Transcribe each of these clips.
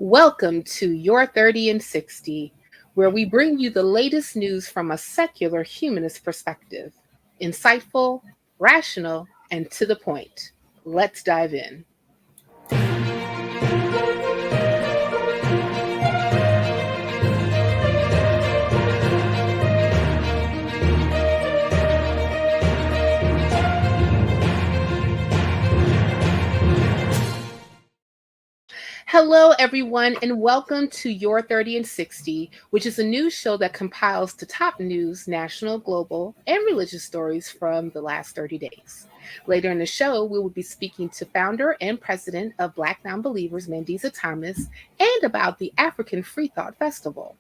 Welcome to Your 30 and 60, where we bring you the latest news from a secular humanist perspective. Insightful, rational, and to the point. Let's dive in. Hello, everyone, and welcome to Your 30 and 60, which is a news show that compiles the top news, national, global, and religious stories from the last 30 days. Later in the show, we will be speaking to founder and president of Black Nonbelievers, Mandisa Thomas, and about the African Free Thought Festival.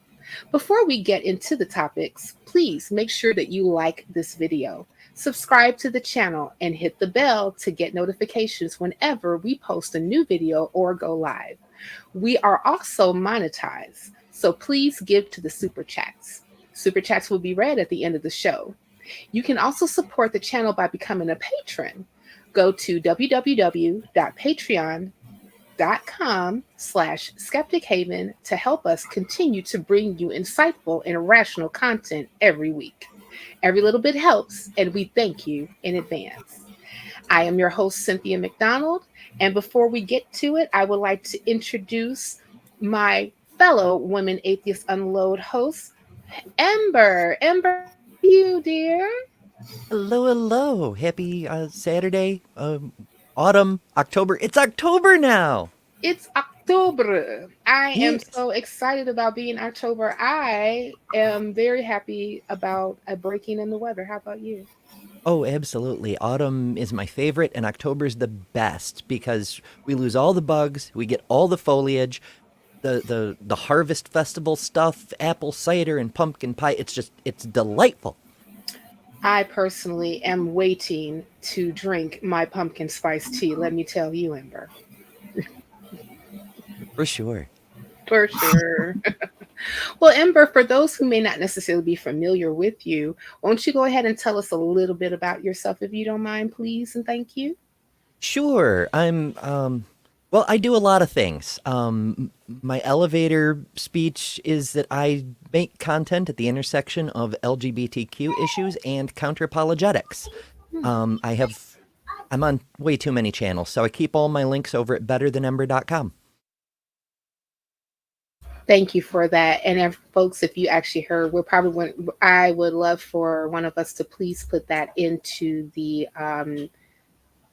Before we get into the topics, please make sure that you like this video, subscribe to the channel, and hit the bell to get notifications whenever we post a new video or go live. We are also monetized, so please give to the super chats. Super chats will be read at the end of the show. You can also support the channel by becoming a patron. Go to www.patreon.com/Skeptic Haven to help us continue to bring you insightful and rational content every week. Every little bit helps, and we thank you in advance. I am your host, Cynthia McDonald, and before we get to it, I would like to introduce my fellow Women Atheist Unload host, Ember. Ember, how are you, dear? Hello. Happy Saturday, autumn, October. It's October now. It's October. I am Yes. so excited about being October. I am very happy about a breaking in the weather. How about you? Oh, absolutely. Autumn is my favorite, and October's the best because we lose all the bugs, we get all the foliage, the harvest festival stuff, apple cider and pumpkin pie. It's delightful. I personally am waiting to drink my pumpkin spice tea. Let me tell you, Ember, For sure. for sure. Well, Ember, for those who may not necessarily be familiar with you, won't you go ahead and tell us a little bit about yourself, if you don't mind, please, and thank you. Sure. Well, I do a lot of things. My elevator speech is that I make content at the intersection of LGBTQ issues and counter apologetics. I have I'm on way too many channels, so I keep all my links over at betterthanember.com. Thank you for that. And if, folks, if you actually heard, I would love for one of us to please put that into the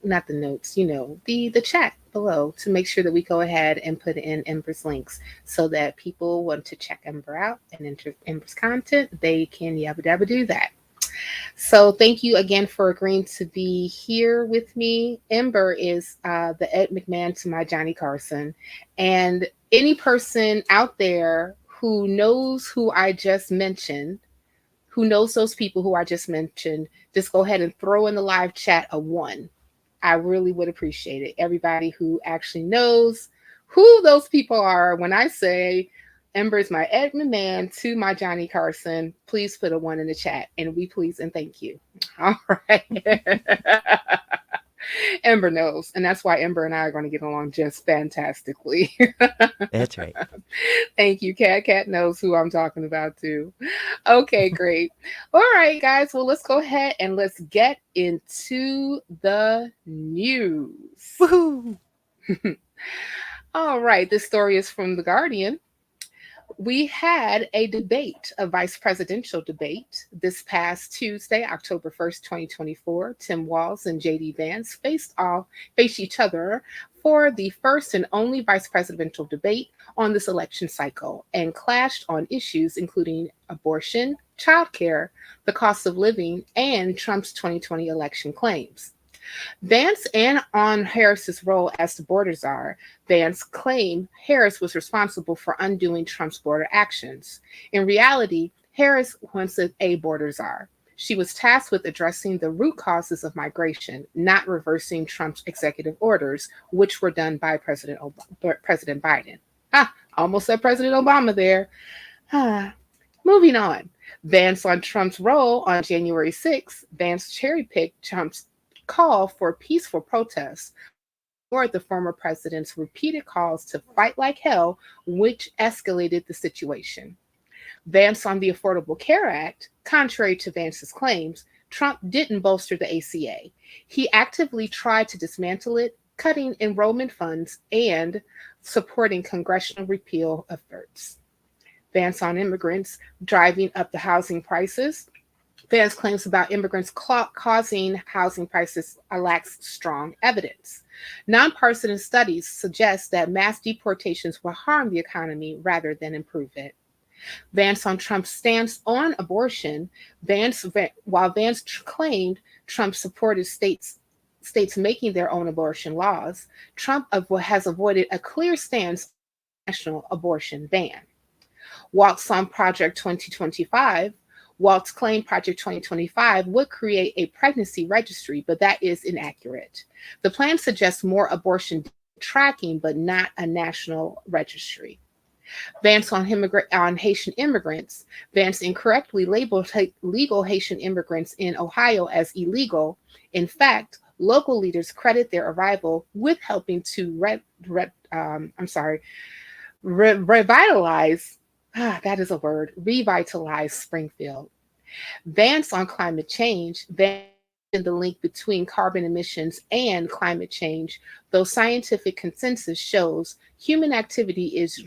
not the notes, the chat below to make sure that we go ahead and put in Ember's links so that people want to check Ember out and enter Ember's content, they can yabba dabba do that. So thank you again for agreeing to be here with me. Ember is the Ed McMahon to my Johnny Carson. And any person out there who knows who I just mentioned, who knows those people who I just mentioned, just go ahead and throw in the live chat a one. I really would appreciate it. Everybody who actually knows who those people are when I say Ember is my Ed McMahon to my Johnny Carson, please put a one in the chat, and we please and thank you. All right. Ember knows, and that's why Ember and I are going to get along just fantastically. That's right. Thank you, Cat. Cat knows who I'm talking about too. Okay, great. All right, guys. Well, let's go ahead and let's get into the news. Woohoo! All right, this story is from The Guardian. We had a debate, a vice presidential debate, this past Tuesday, October 1st, 2024. Tim Walz and J.D. Vance faced each other for the first and only vice presidential debate on this election cycle and clashed on issues including abortion, childcare, the cost of living, and Trump's 2020 election claims. Vance and on Harris's role as the border czar, Vance claimed Harris was responsible for undoing Trump's border actions. In reality, Harris wasn't a border czar. She was tasked with addressing the root causes of migration, not reversing Trump's executive orders, which were done by President Biden. Almost said President Obama there. Moving on. Vance on Trump's role on January 6th, Vance cherry-picked Trump's call for peaceful protests ignored the former president's repeated calls to fight like hell, which escalated the situation. Vance on the Affordable Care Act, contrary to Vance's claims, Trump didn't bolster the ACA. He actively tried to dismantle it, cutting enrollment funds and supporting congressional repeal efforts. Vance on immigrants, driving up the housing prices. Vance claims about immigrants causing housing prices lacks strong evidence. Nonpartisan studies suggest that mass deportations will harm the economy rather than improve it. Vance on Trump's stance on abortion. While Vance claimed Trump supported states making their own abortion laws, Trump has avoided a clear stance on a national abortion ban. Waltz on Project 2025. Waltz claimed Project 2025 would create a pregnancy registry, but that is inaccurate. The plan suggests more abortion tracking, but not a national registry. Vance on Haitian immigrants. Vance incorrectly labeled legal Haitian immigrants in Ohio as illegal. In fact, local leaders credit their arrival with helping to revitalize, that is a word, revitalize Springfield. Vance on climate change. Vance the link between carbon emissions and climate change, though scientific consensus shows human activity is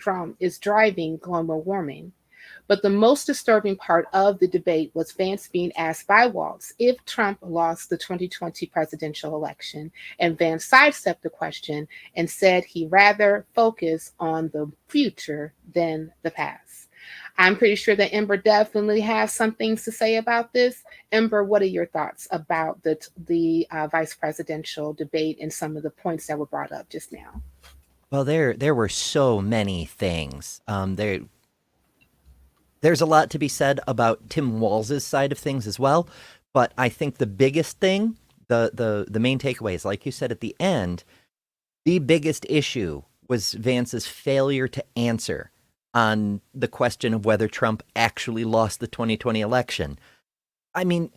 driving global warming. But the most disturbing part of the debate was Vance being asked by Waltz if Trump lost the 2020 presidential election, and Vance sidestepped the question and said he'd rather focus on the future than the past. I'm pretty sure that Ember definitely has some things to say about this. Ember, what are your thoughts about the vice presidential debate and some of the points that were brought up just now? Well, there were so many things. There's a lot to be said about Tim Walz's side of things as well, but I think the biggest thing, the main takeaways, like you said at the end, the biggest issue was Vance's failure to answer on the question of whether Trump actually lost the 2020 election. I mean,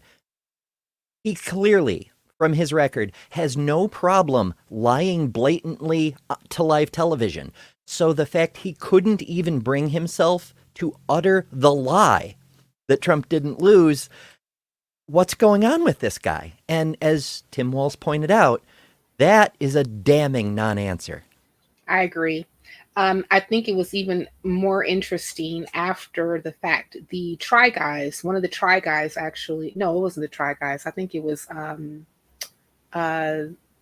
he clearly, from his record, has no problem lying blatantly to live television. So the fact he couldn't even bring himself to utter the lie that Trump didn't lose, what's going on with this guy? And as Tim Walz pointed out, that is a damning non-answer. I agree. I think it was even more interesting after the fact. The Try Guys, one of the Try Guys actually, no, it wasn't the Try Guys. I think it was,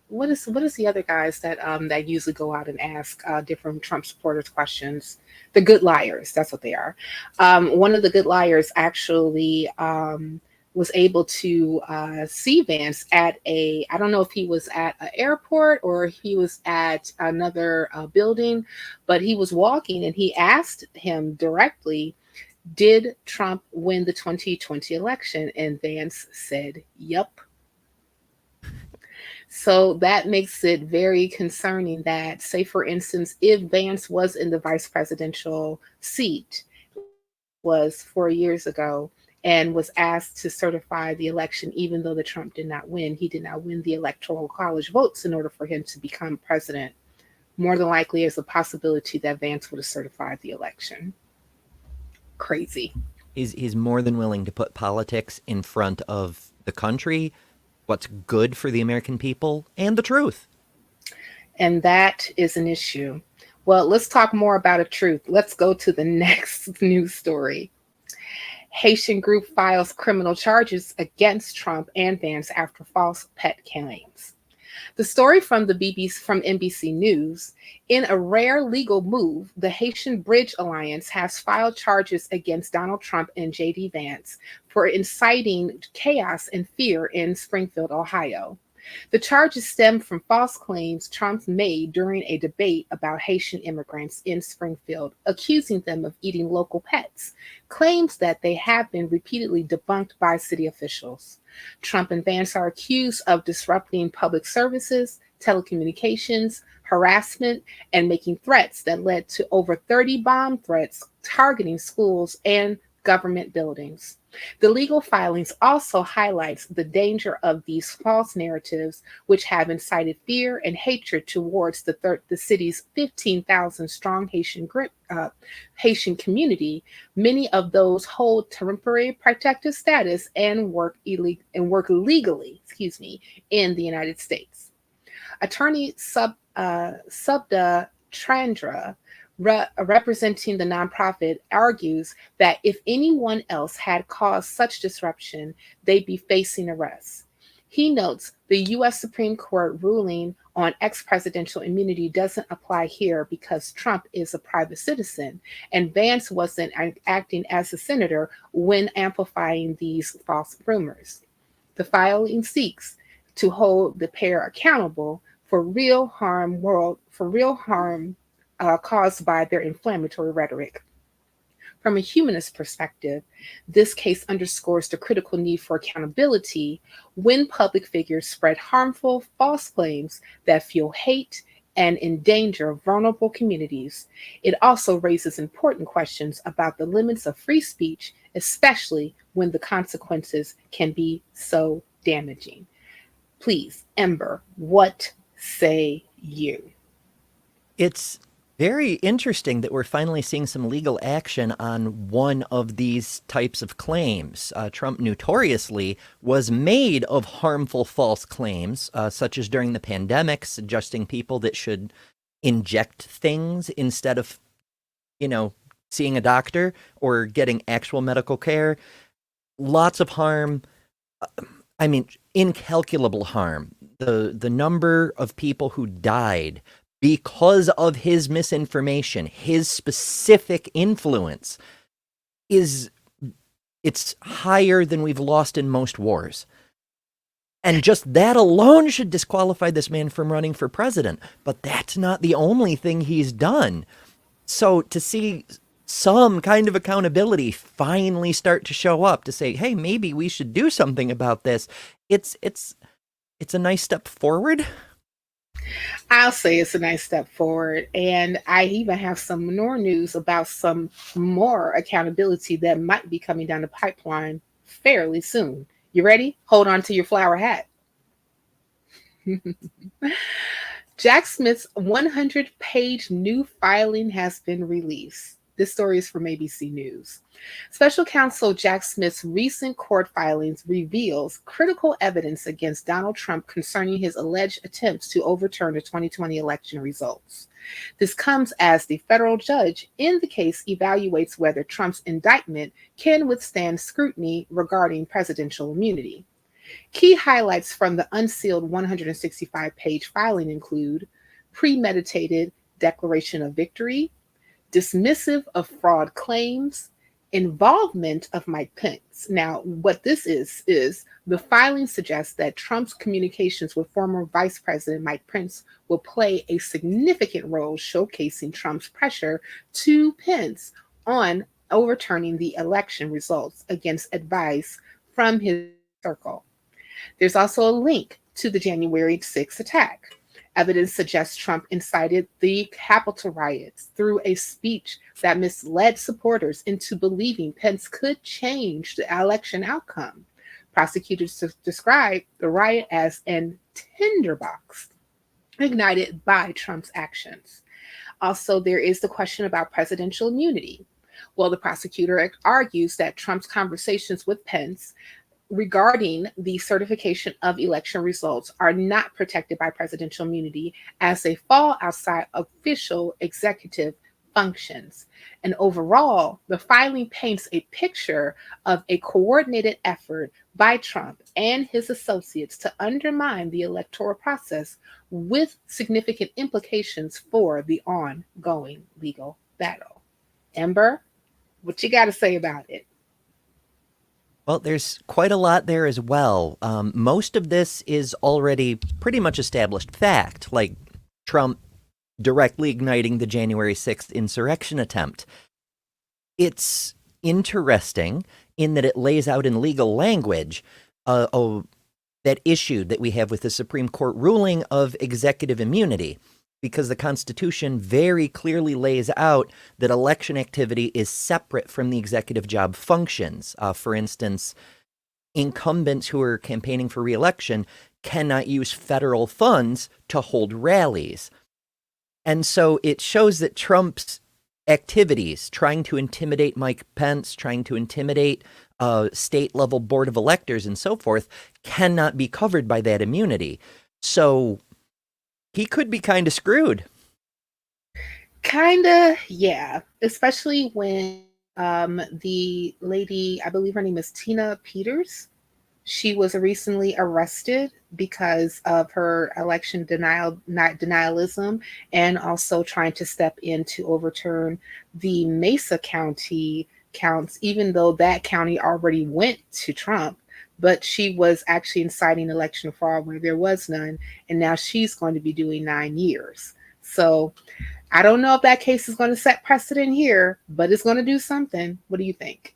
what is the other guys that usually go out and ask different Trump supporters questions? The Good Liars, that's what they are. One of the Good Liars actually was able to see Vance at I don't know if he was at an airport or he was at another building, but he was walking and he asked him directly, did Trump win the 2020 election? And Vance said, yep. So that makes it very concerning that, say, for instance, if Vance was in the vice presidential seat, was 4 years ago, and was asked to certify the election, even though the Trump did not win. He did not win the electoral college votes in order for him to become president. More than likely, there's a possibility that Vance would have certified the election. Crazy. He's more than willing to put politics in front of the country, what's good for the American people, and the truth. And that is an issue. Well, let's talk more about a truth. Let's go to the next news story. Haitian group files criminal charges against Trump and Vance after false pet claims. The story from NBC News: in a rare legal move, the Haitian Bridge Alliance has filed charges against Donald Trump and J.D. Vance for inciting chaos and fear in Springfield, Ohio. The charges stem from false claims Trump made during a debate about Haitian immigrants in Springfield, accusing them of eating local pets, claims that they have been repeatedly debunked by city officials. Trump and Vance are accused of disrupting public services, telecommunications, harassment, and making threats that led to over 30 bomb threats targeting schools and government buildings. The legal filings also highlights the danger of these false narratives, which have incited fear and hatred towards the city's 15,000 strong Haitian community. Many of those hold temporary protective status and work legally, in the United States. Attorney Subda Chandra, representing the nonprofit, argues that if anyone else had caused such disruption, they'd be facing arrest. He notes the U.S. Supreme Court ruling on ex presidential immunity doesn't apply here because Trump is a private citizen and Vance wasn't acting as a senator when amplifying these false rumors. The filing seeks to hold the pair accountable for real harm caused by their inflammatory rhetoric. From a humanist perspective, this case underscores the critical need for accountability when public figures spread harmful, false claims that fuel hate and endanger vulnerable communities. It also raises important questions about the limits of free speech, especially when the consequences can be so damaging. Please, Ember, what say you? It's very interesting that we're finally seeing some legal action on one of these types of claims. Trump notoriously was made of harmful false claims, such as during the pandemic, suggesting people that should inject things instead of, seeing a doctor or getting actual medical care. Lots of harm. Incalculable harm. The number of people who died because of his misinformation, his specific influence, it's higher than we've lost in most wars. And just that alone should disqualify this man from running for president. But that's not the only thing he's done. So to see some kind of accountability finally start to show up to say, hey, maybe we should do something about this, it's a nice step forward. I'll say it's a nice step forward. And I even have some more news about some more accountability that might be coming down the pipeline fairly soon. You ready? Hold on to your flower hat. Jack Smith's 100-page new filing has been released. This story is from ABC News. Special counsel Jack Smith's recent court filings reveals critical evidence against Donald Trump concerning his alleged attempts to overturn the 2020 election results. This comes as the federal judge in the case evaluates whether Trump's indictment can withstand scrutiny regarding presidential immunity. Key highlights from the unsealed 165-page filing include premeditated declaration of victory, dismissive of fraud claims, involvement of Mike Pence. Now, what this is the filing suggests that Trump's communications with former Vice President Mike Pence will play a significant role showcasing Trump's pressure to Pence on overturning the election results against advice from his circle. There's also a link to the January 6th attack. Evidence suggests Trump incited the Capitol riots through a speech that misled supporters into believing Pence could change the election outcome. Prosecutors described the riot as an tinderbox ignited by Trump's actions. Also, there is the question about presidential immunity. Well, the prosecutor argues that Trump's conversations with Pence regarding the certification of election results are not protected by presidential immunity as they fall outside official executive functions. And overall, the filing paints a picture of a coordinated effort by Trump and his associates to undermine the electoral process with significant implications for the ongoing legal battle. Ember, what you got to say about it? Well, there's quite a lot there as well. Most of this is already pretty much established fact, like Trump directly igniting the January 6th insurrection attempt. It's interesting in that it lays out in legal language that issue that we have with the Supreme Court ruling of executive immunity. because the Constitution very clearly lays out that election activity is separate from the executive job functions. For instance, incumbents who are campaigning for re-election cannot use federal funds to hold rallies. And so it shows that Trump's activities, trying to intimidate Mike Pence, trying to intimidate state-level board of electors and so forth, cannot be covered by that immunity. So he could be kind of screwed. Kinda, yeah. Especially when the lady, I believe her name is Tina Peters, she was recently arrested because of her election denialism, and also trying to step in to overturn the Mesa County counts, even though that county already went to Trump. But she was actually inciting election fraud where there was none, and now she's going to be doing 9 years. So I don't know if that case is going to set precedent here, but it's going to do something. What do you think?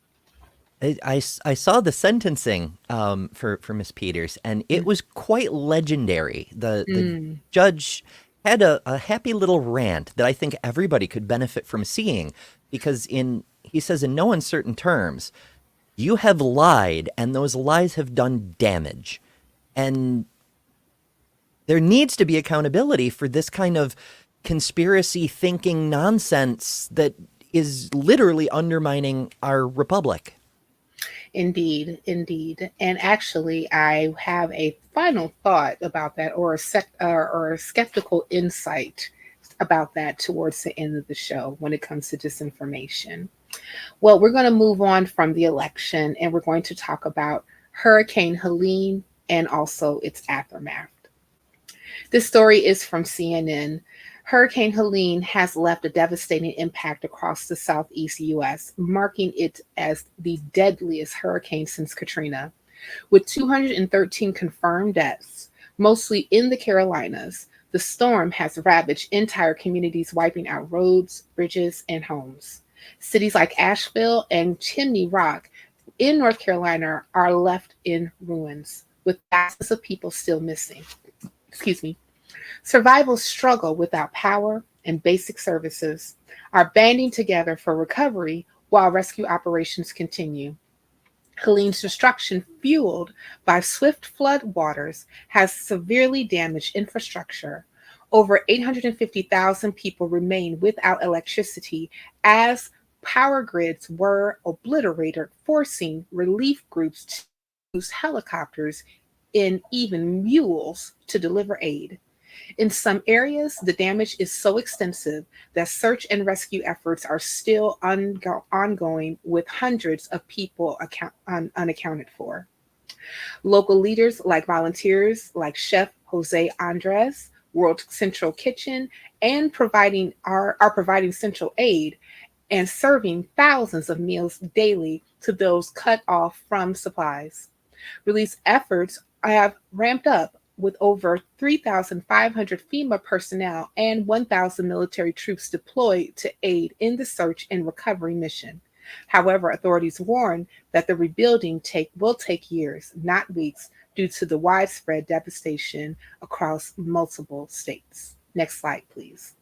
I saw the sentencing for Miss Peters, and it was quite legendary. The judge had a happy little rant that I think everybody could benefit from seeing, because he says in no uncertain terms, you have lied, and those lies have done damage. And there needs to be accountability for this kind of conspiracy thinking nonsense that is literally undermining our republic. Indeed, indeed. And actually, I have a final thought about that, or or a skeptical insight about that towards the end of the show when it comes to disinformation. Well, we're going to move on from the election, and we're going to talk about Hurricane Helene and also its aftermath. This story is from CNN. Hurricane Helene has left a devastating impact across the southeast U.S., marking it as the deadliest hurricane since Katrina. With 213 confirmed deaths, mostly in the Carolinas, the storm has ravaged entire communities, wiping out roads, bridges, and homes. Cities like Asheville and Chimney Rock in North Carolina are left in ruins, with thousands of people still missing. Excuse me. Survivors struggle without power, and basic services are banding together for recovery while rescue operations continue. Helene's destruction, fueled by swift flood waters, has severely damaged infrastructure. Over 850,000 people remain without electricity as power grids were obliterated, forcing relief groups to use helicopters and even mules to deliver aid. In some areas, the damage is so extensive that search and rescue efforts are still ongoing, with hundreds of people unaccounted for. Local leaders like volunteers like Chef Jose Andres, World Central Kitchen, and are providing central aid and serving thousands of meals daily to those cut off from supplies. Relief efforts have ramped up, with over 3,500 FEMA personnel and 1,000 military troops deployed to aid in the search and recovery mission. However, authorities warn that the rebuilding will take years, not weeks, due to the widespread devastation across multiple states. Next slide, please.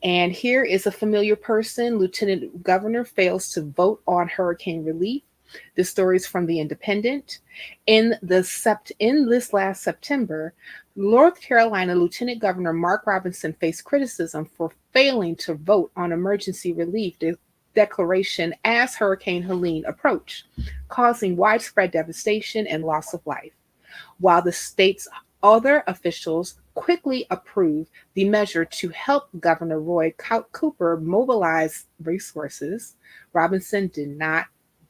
And here is a familiar person. Lieutenant Governor fails to vote on hurricane relief. This story is from The Independent. In this last September, North Carolina Lieutenant Governor Mark Robinson faced criticism for failing to vote on emergency relief declaration as Hurricane Helene approached, causing widespread devastation and loss of life. While the state's other officials quickly approved the measure to help Governor Roy Cooper mobilize resources, Robinson did not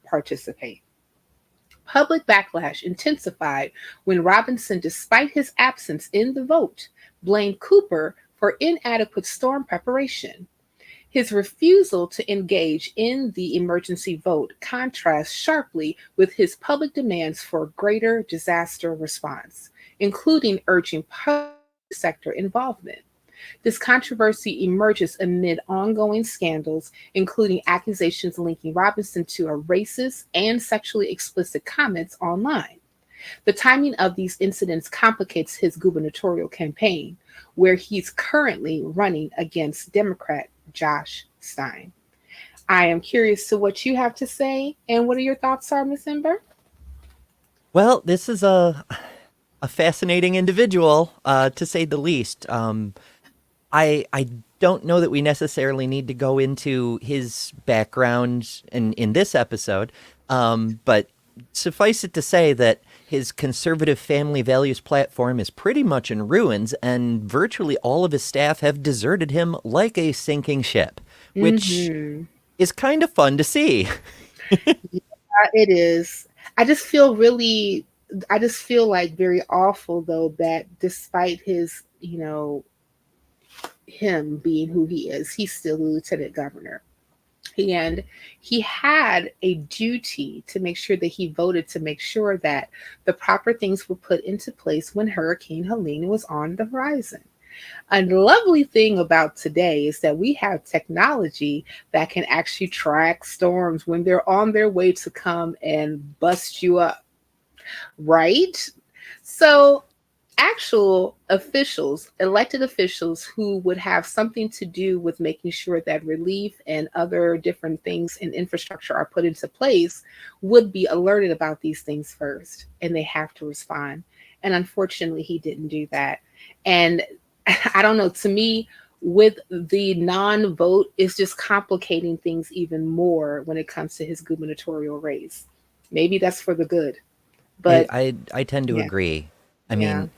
participate. Public backlash intensified when Robinson, despite his absence in the vote, blamed Cooper for inadequate storm preparation. His refusal to engage in the emergency vote contrasts sharply with his public demands for greater disaster response, including urging public sector involvement. This controversy emerges amid ongoing scandals, including accusations linking Robinson to a racist and sexually explicit comments online. The timing of these incidents complicates his gubernatorial campaign, where he's currently running against Democrat Josh Stein. I am curious to what you have to say, and what are your thoughts are, Miss Ember? Well, this is a fascinating individual, to say the least. I don't know that we necessarily need to go into his background in this episode, but suffice it to say that his conservative family values platform is pretty much in ruins, and virtually all of his staff have deserted him like a sinking ship, which Mm-hmm. is kind of fun to see. It is. I just feel really, I just feel like very awful though that despite his, him being who he is, he's still the lieutenant governor. And he had a duty to make sure that he voted to make sure that the proper things were put into place when Hurricane Helene was on the horizon. A lovely thing about today is that we have technology that can actually track storms when they're on their way to come and bust you up, right? So actual officials, elected officials who would have something to do with making sure that relief and other different things in infrastructure are put into place would be alerted about these things first, and they have to respond. And unfortunately, he didn't do that. And I don't know, to me, with the non vote, it's just complicating things even more when it comes to his gubernatorial race. Maybe that's for the good. But I tend to yeah, agree. I yeah, mean,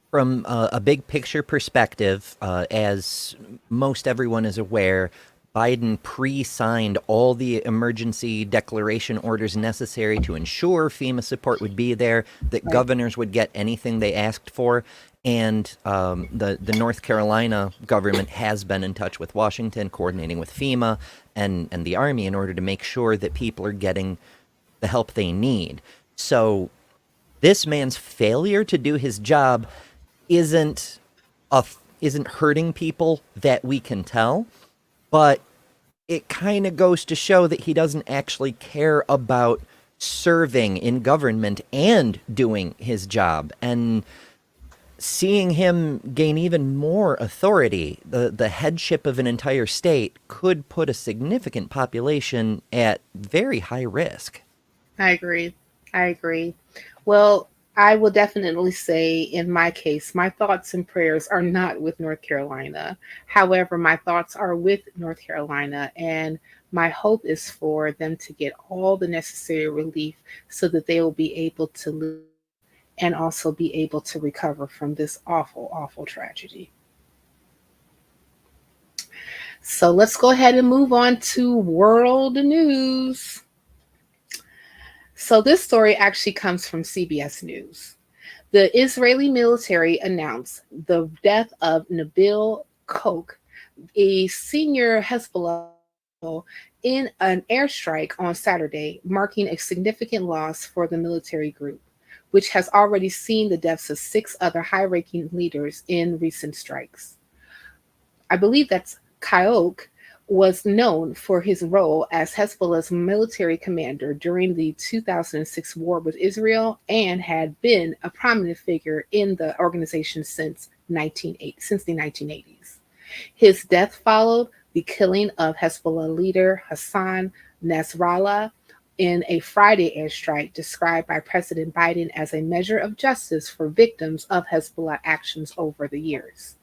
from a big picture perspective, as most everyone is aware, Biden pre signed all the emergency declaration orders necessary to ensure FEMA support would be there, that right. governors would get anything they asked for. And the North Carolina government has been in touch with Washington, coordinating with FEMA and the Army in order to make sure that people are getting the help they need. So this man's failure to do his job isn't isn't hurting people that we can tell, but it kind of goes to show that he doesn't actually care about serving in government and doing his job. And seeing him gain even more authority, the headship of an entire state could put a significant population at very high risk. I agree. I agree. Well, I will definitely say, in my case, my thoughts and prayers are not with North Carolina. However, my thoughts are with North Carolina, and my hope is for them to get all the necessary relief so that they will be able to live and also be able to recover from this awful, awful tragedy. So let's go ahead and move on to world news. So this story actually comes from CBS News. The Israeli military announced the death of Nabil Koch, a senior Hezbollah official, in an airstrike on Saturday, marking a significant loss for the military group, which has already seen the deaths of six other high ranking leaders in recent strikes. I believe that's Kaok, was known for his role as Hezbollah's military commander during the 2006 war with Israel and had been a prominent figure in the organization since the 1980s. His death followed the killing of Hezbollah leader Hassan Nasrallah in a Friday airstrike described by President Biden as a measure of justice for victims of Hezbollah actions over the years.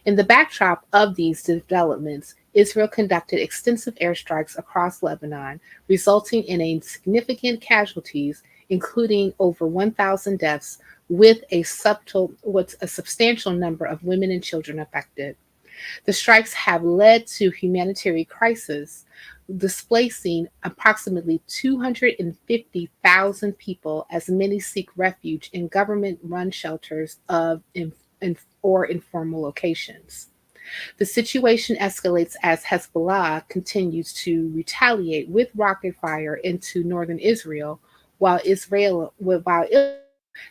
In the backdrop of these developments, Israel conducted extensive airstrikes across Lebanon, resulting in a significant casualties, including over 1,000 deaths, with a substantial number of women and children affected. The strikes have led to humanitarian crisis, displacing approximately 250,000 people as many seek refuge in government-run shelters or informal locations. The situation escalates as Hezbollah continues to retaliate with rocket fire into northern Israel, while Israel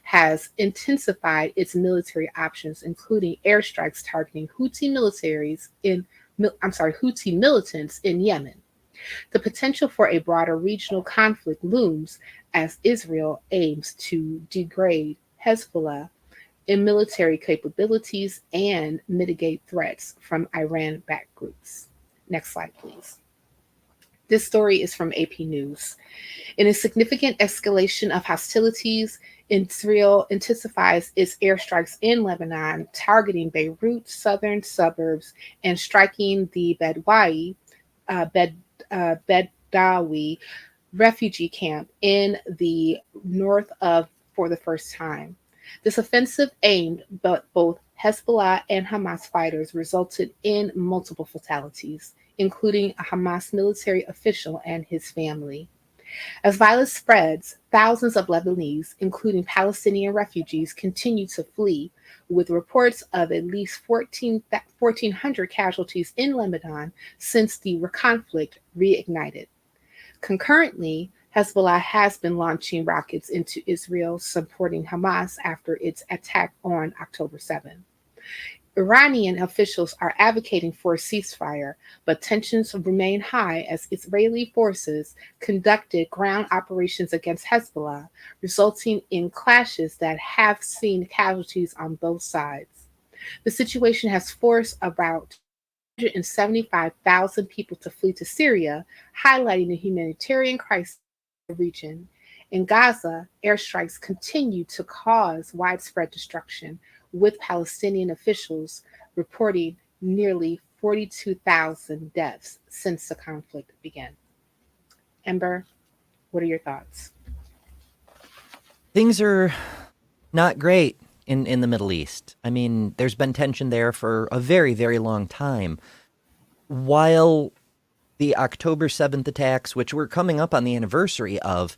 has intensified its military options, including airstrikes targeting Houthi militants in Yemen. The potential for a broader regional conflict looms as Israel aims to degrade Hezbollah in military capabilities and mitigate threats from Iran backed groups. Next slide, please. This story is from AP News. In a significant escalation of hostilities, Israel intensifies its airstrikes in Lebanon, targeting Beirut's southern suburbs and striking the Bedawi refugee camp in the north of for the first time. This offensive aimed at both Hezbollah and Hamas fighters resulted in multiple fatalities, including a Hamas military official and his family. As violence spreads, thousands of Lebanese, including Palestinian refugees, continue to flee, with reports of at least 1,400 casualties in Lebanon since the conflict reignited. Concurrently, Hezbollah has been launching rockets into Israel, supporting Hamas after its attack on October 7. Iranian officials are advocating for a ceasefire, but tensions remain high as Israeli forces conducted ground operations against Hezbollah, resulting in clashes that have seen casualties on both sides. The situation has forced about 175,000 people to flee to Syria, highlighting the humanitarian crisis in the region. In Gaza, airstrikes continue to cause widespread destruction, with Palestinian officials reporting nearly 42,000 deaths since the conflict began. Ember, what are your thoughts? Things are not great in the Middle East. I mean, there's been tension there for a very, very long time. While the October 7th attacks, which we're coming up on the anniversary of,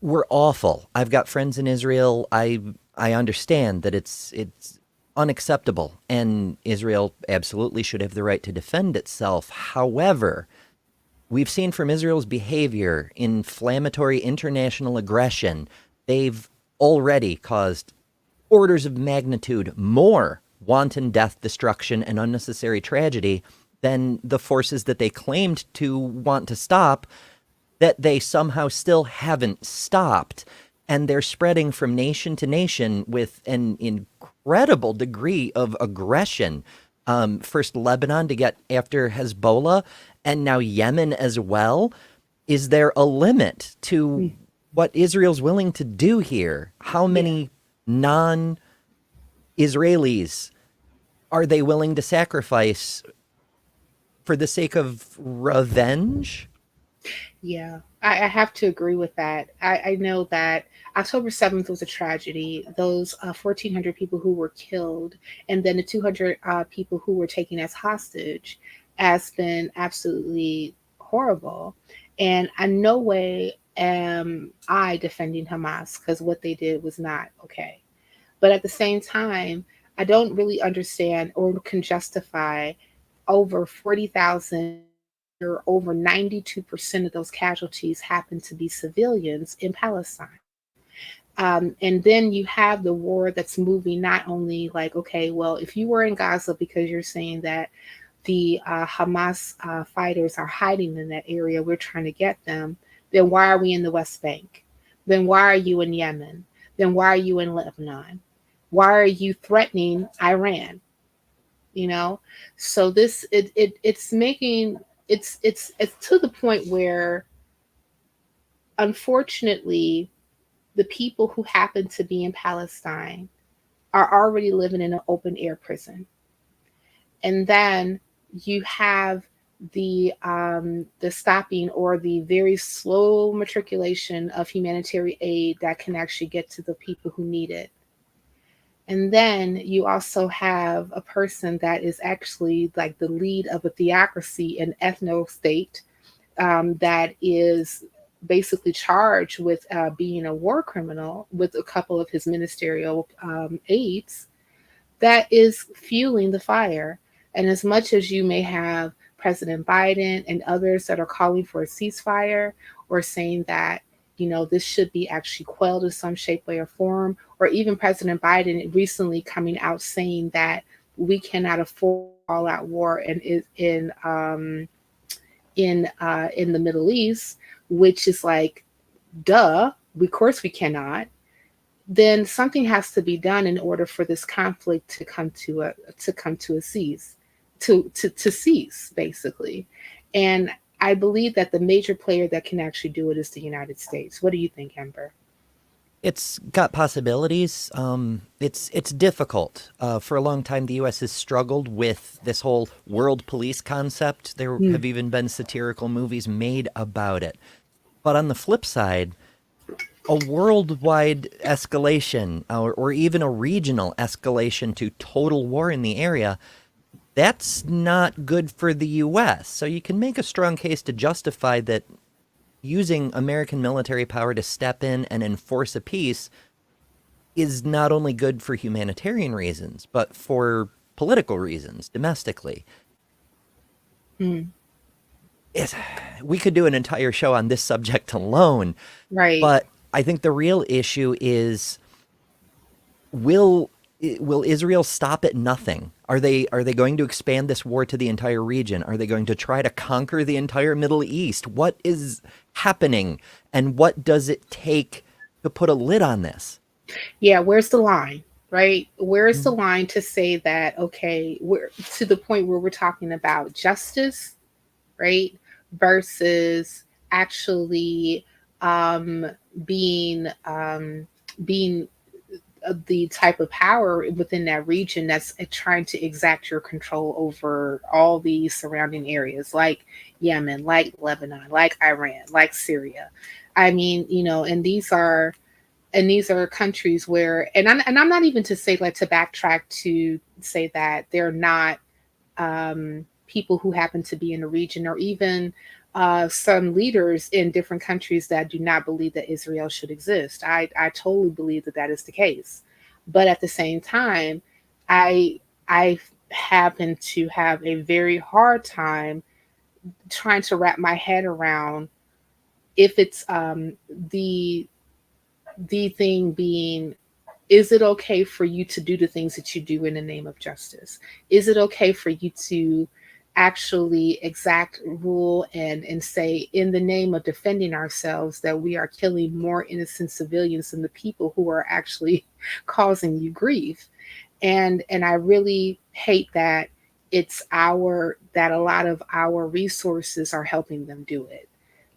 were awful. I've got friends in Israel. I understand that it's unacceptable, and Israel absolutely should have the right to defend itself. However, we've seen from Israel's behavior inflammatory international aggression. They've already caused orders of magnitude more wanton death, destruction, and unnecessary tragedy than the forces that they claimed to want to stop, that they somehow still haven't stopped. And they're spreading from nation to nation with an incredible degree of aggression. First Lebanon to get after Hezbollah, and now Yemen as well. Is there a limit to what Israel's willing to do here? How many non-Israelis are they willing to sacrifice for the sake of revenge? Yeah, I have to agree with that. I know that October 7th was a tragedy. Those 1,400 people who were killed, and then the 200 people who were taken as hostage, has been absolutely horrible. And in no way am I defending Hamas, because what they did was not okay. But at the same time, I don't really understand or can justify over 40,000 or over 92% of those casualties happen to be civilians in Palestine. And then you have the war that's moving not only like, okay, well, if you were in Gaza because you're saying that the Hamas fighters are hiding in that area, we're trying to get them, then why are we in the West Bank? Then why are you in Yemen? Then why are you in Lebanon? Why are you threatening Iran? You know, so it's making it's to the point where, unfortunately, the people who happen to be in Palestine are already living in an open air prison, and then you have the stopping or the very slow matriculation of humanitarian aid that can actually get to the people who need it. And then you also have a person that is actually like the lead of a theocracy, an ethno state, that is basically charged with being a war criminal with a couple of his ministerial aides, that is fueling the fire. And as much as you may have President Biden and others that are calling for a ceasefire or saying that, you know, this should be actually quelled in some shape, way, or form, or even President Biden recently coming out saying that we cannot afford all-out war in the Middle East, which is like duh, of course we cannot, then something has to be done in order for this conflict to come to a cease, to cease basically. And I believe that the major player that can actually do it is the United States. What do you think, Ember? It's got possibilities. It's difficult. For a long time, the U.S. has struggled with this whole world police concept. There Hmm. have even been satirical movies made about it. But on the flip side, a worldwide escalation or even a regional escalation to total war in the area, that's not good for the U.S. So you can make a strong case to justify that using American military power to step in and enforce a peace is not only good for humanitarian reasons, but for political reasons domestically. Hmm. It, we could do an entire show on this subject alone, Right. but I think the real issue is will will Israel stop at nothing? Are they going to expand this war to the entire region? Are they going to try to conquer the entire Middle East? What is happening and what does it take to put a lid on this? Yeah, where's the line? Right? Where's the line to say that, okay, we're to the point where we're talking about justice, right? Versus actually um, being being the type of power within that region that's trying to exact your control over all the surrounding areas, like Yemen, like Lebanon, like Iran, like Syria. I mean, and these are countries where, and I'm not even to say, like, to backtrack to say that they're not people who happen to be in the region, or even some leaders in different countries that do not believe that Israel should exist. I totally believe that that is the case, but at the same time, I I happen to have a very hard time trying to wrap my head around if it's the thing being, is it okay for you to do the things that you do in the name of justice? Is it okay for you to actually exact rule and say, in the name of defending ourselves, that we are killing more innocent civilians than the people who are actually causing you grief? And I really hate that it's our that a lot of our resources are helping them do it.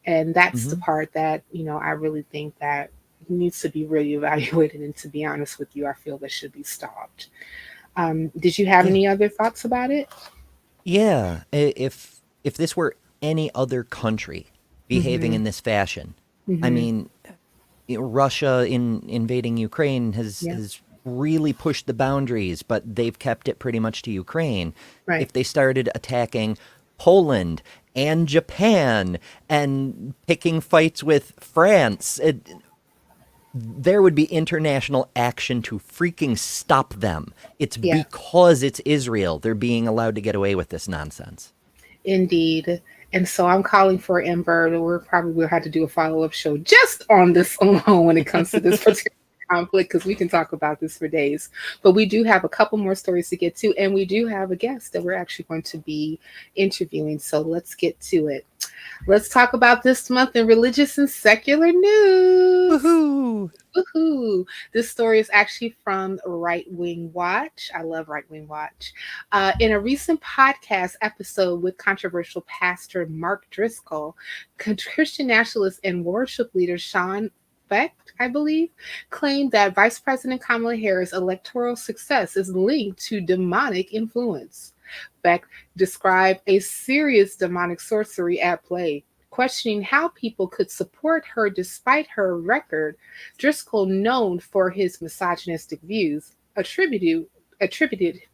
And that's the Mm-hmm. part that, I really think that needs to be really evaluated. And to be honest with you, I feel that should be stopped. Did you have Yeah. any other thoughts about it? Yeah. If this were any other country behaving Mm-hmm. in this fashion, I Mm-hmm. mean, Russia in invading Ukraine has Yeah. has really pushed the boundaries, but they've kept it pretty much to Ukraine. Right. If they started attacking Poland and Japan and picking fights with France, there would be international action to freaking stop them. It's Yeah. because it's Israel they're being allowed to get away with this nonsense. Indeed. And so I'm calling for Ember. We're probably will have to do a follow-up show just on this alone when it comes to this particular conflict, because we can talk about this for days. But we do have a couple more stories to get to, and we do have a guest that we're actually going to be interviewing. So let's get to it. Let's talk about this month in religious and secular news. Woohoo! Woohoo! This story is actually from Right Wing Watch. I love Right Wing Watch. In a recent podcast episode with controversial pastor Mark Driscoll, Christian nationalist and worship leader Sean Beck, I believe, claimed that Vice President Kamala Harris' electoral success is linked to demonic influence. Beck described a serious demonic sorcery at play, questioning how people could support her despite her record. Driscoll, known for his misogynistic views, attributed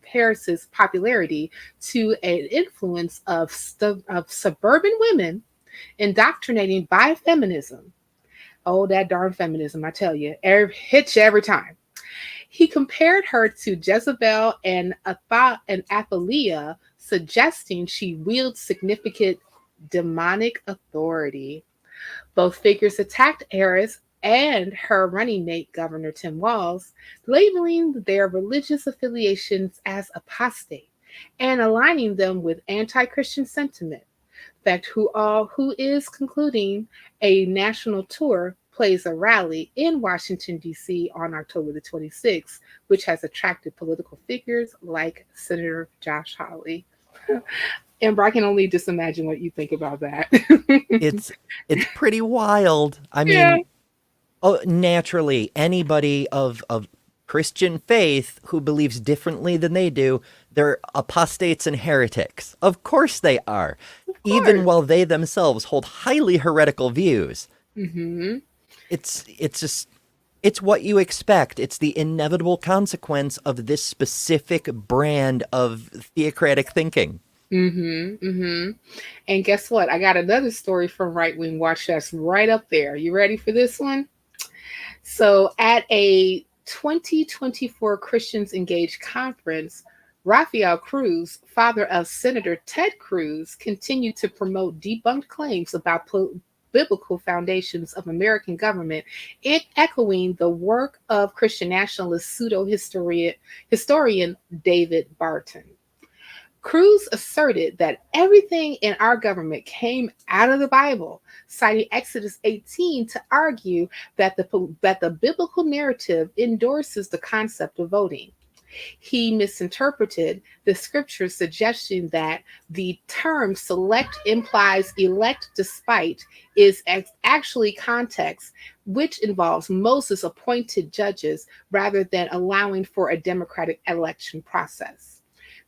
Harris's popularity to an influence of suburban women indoctrinating by feminism. Oh, that darn feminism, I tell you, hits you every time. He compared her to Jezebel and Athaliah, suggesting she wields significant demonic authority. Both figures attacked Harris and her running mate, Governor Tim Walz, labeling their religious affiliations as apostate and aligning them with anti-Christian sentiment. In fact, who is concluding a national tour plays a rally in Washington, D.C. on October the 26th, which has attracted political figures like Senator Josh Hawley. Amber, I can only just imagine what you think about that. It's it's pretty wild. I Yeah, mean, oh, naturally, anybody of Christian faith who believes differently than they do, they're apostates and heretics. Of course they are, of even course. while they themselves hold highly heretical views. Hmm. It's just it's what you expect. It's the inevitable consequence of this specific brand of theocratic thinking. And guess what? I got another story from Right Wing Watch that's right up there. You ready for this one? So, at a 2024 Christians Engaged conference, Rafael Cruz, father of Senator Ted Cruz, continued to promote debunked claims about biblical foundations of American government, echoing the work of Christian nationalist pseudo historian David Barton. Cruz asserted that everything in our government came out of the Bible, citing Exodus 18 to argue that the biblical narrative endorses the concept of voting. He misinterpreted the scripture, suggesting that the term select implies elect despite is actually context, which involves Moses appointed judges rather than allowing for a democratic election process.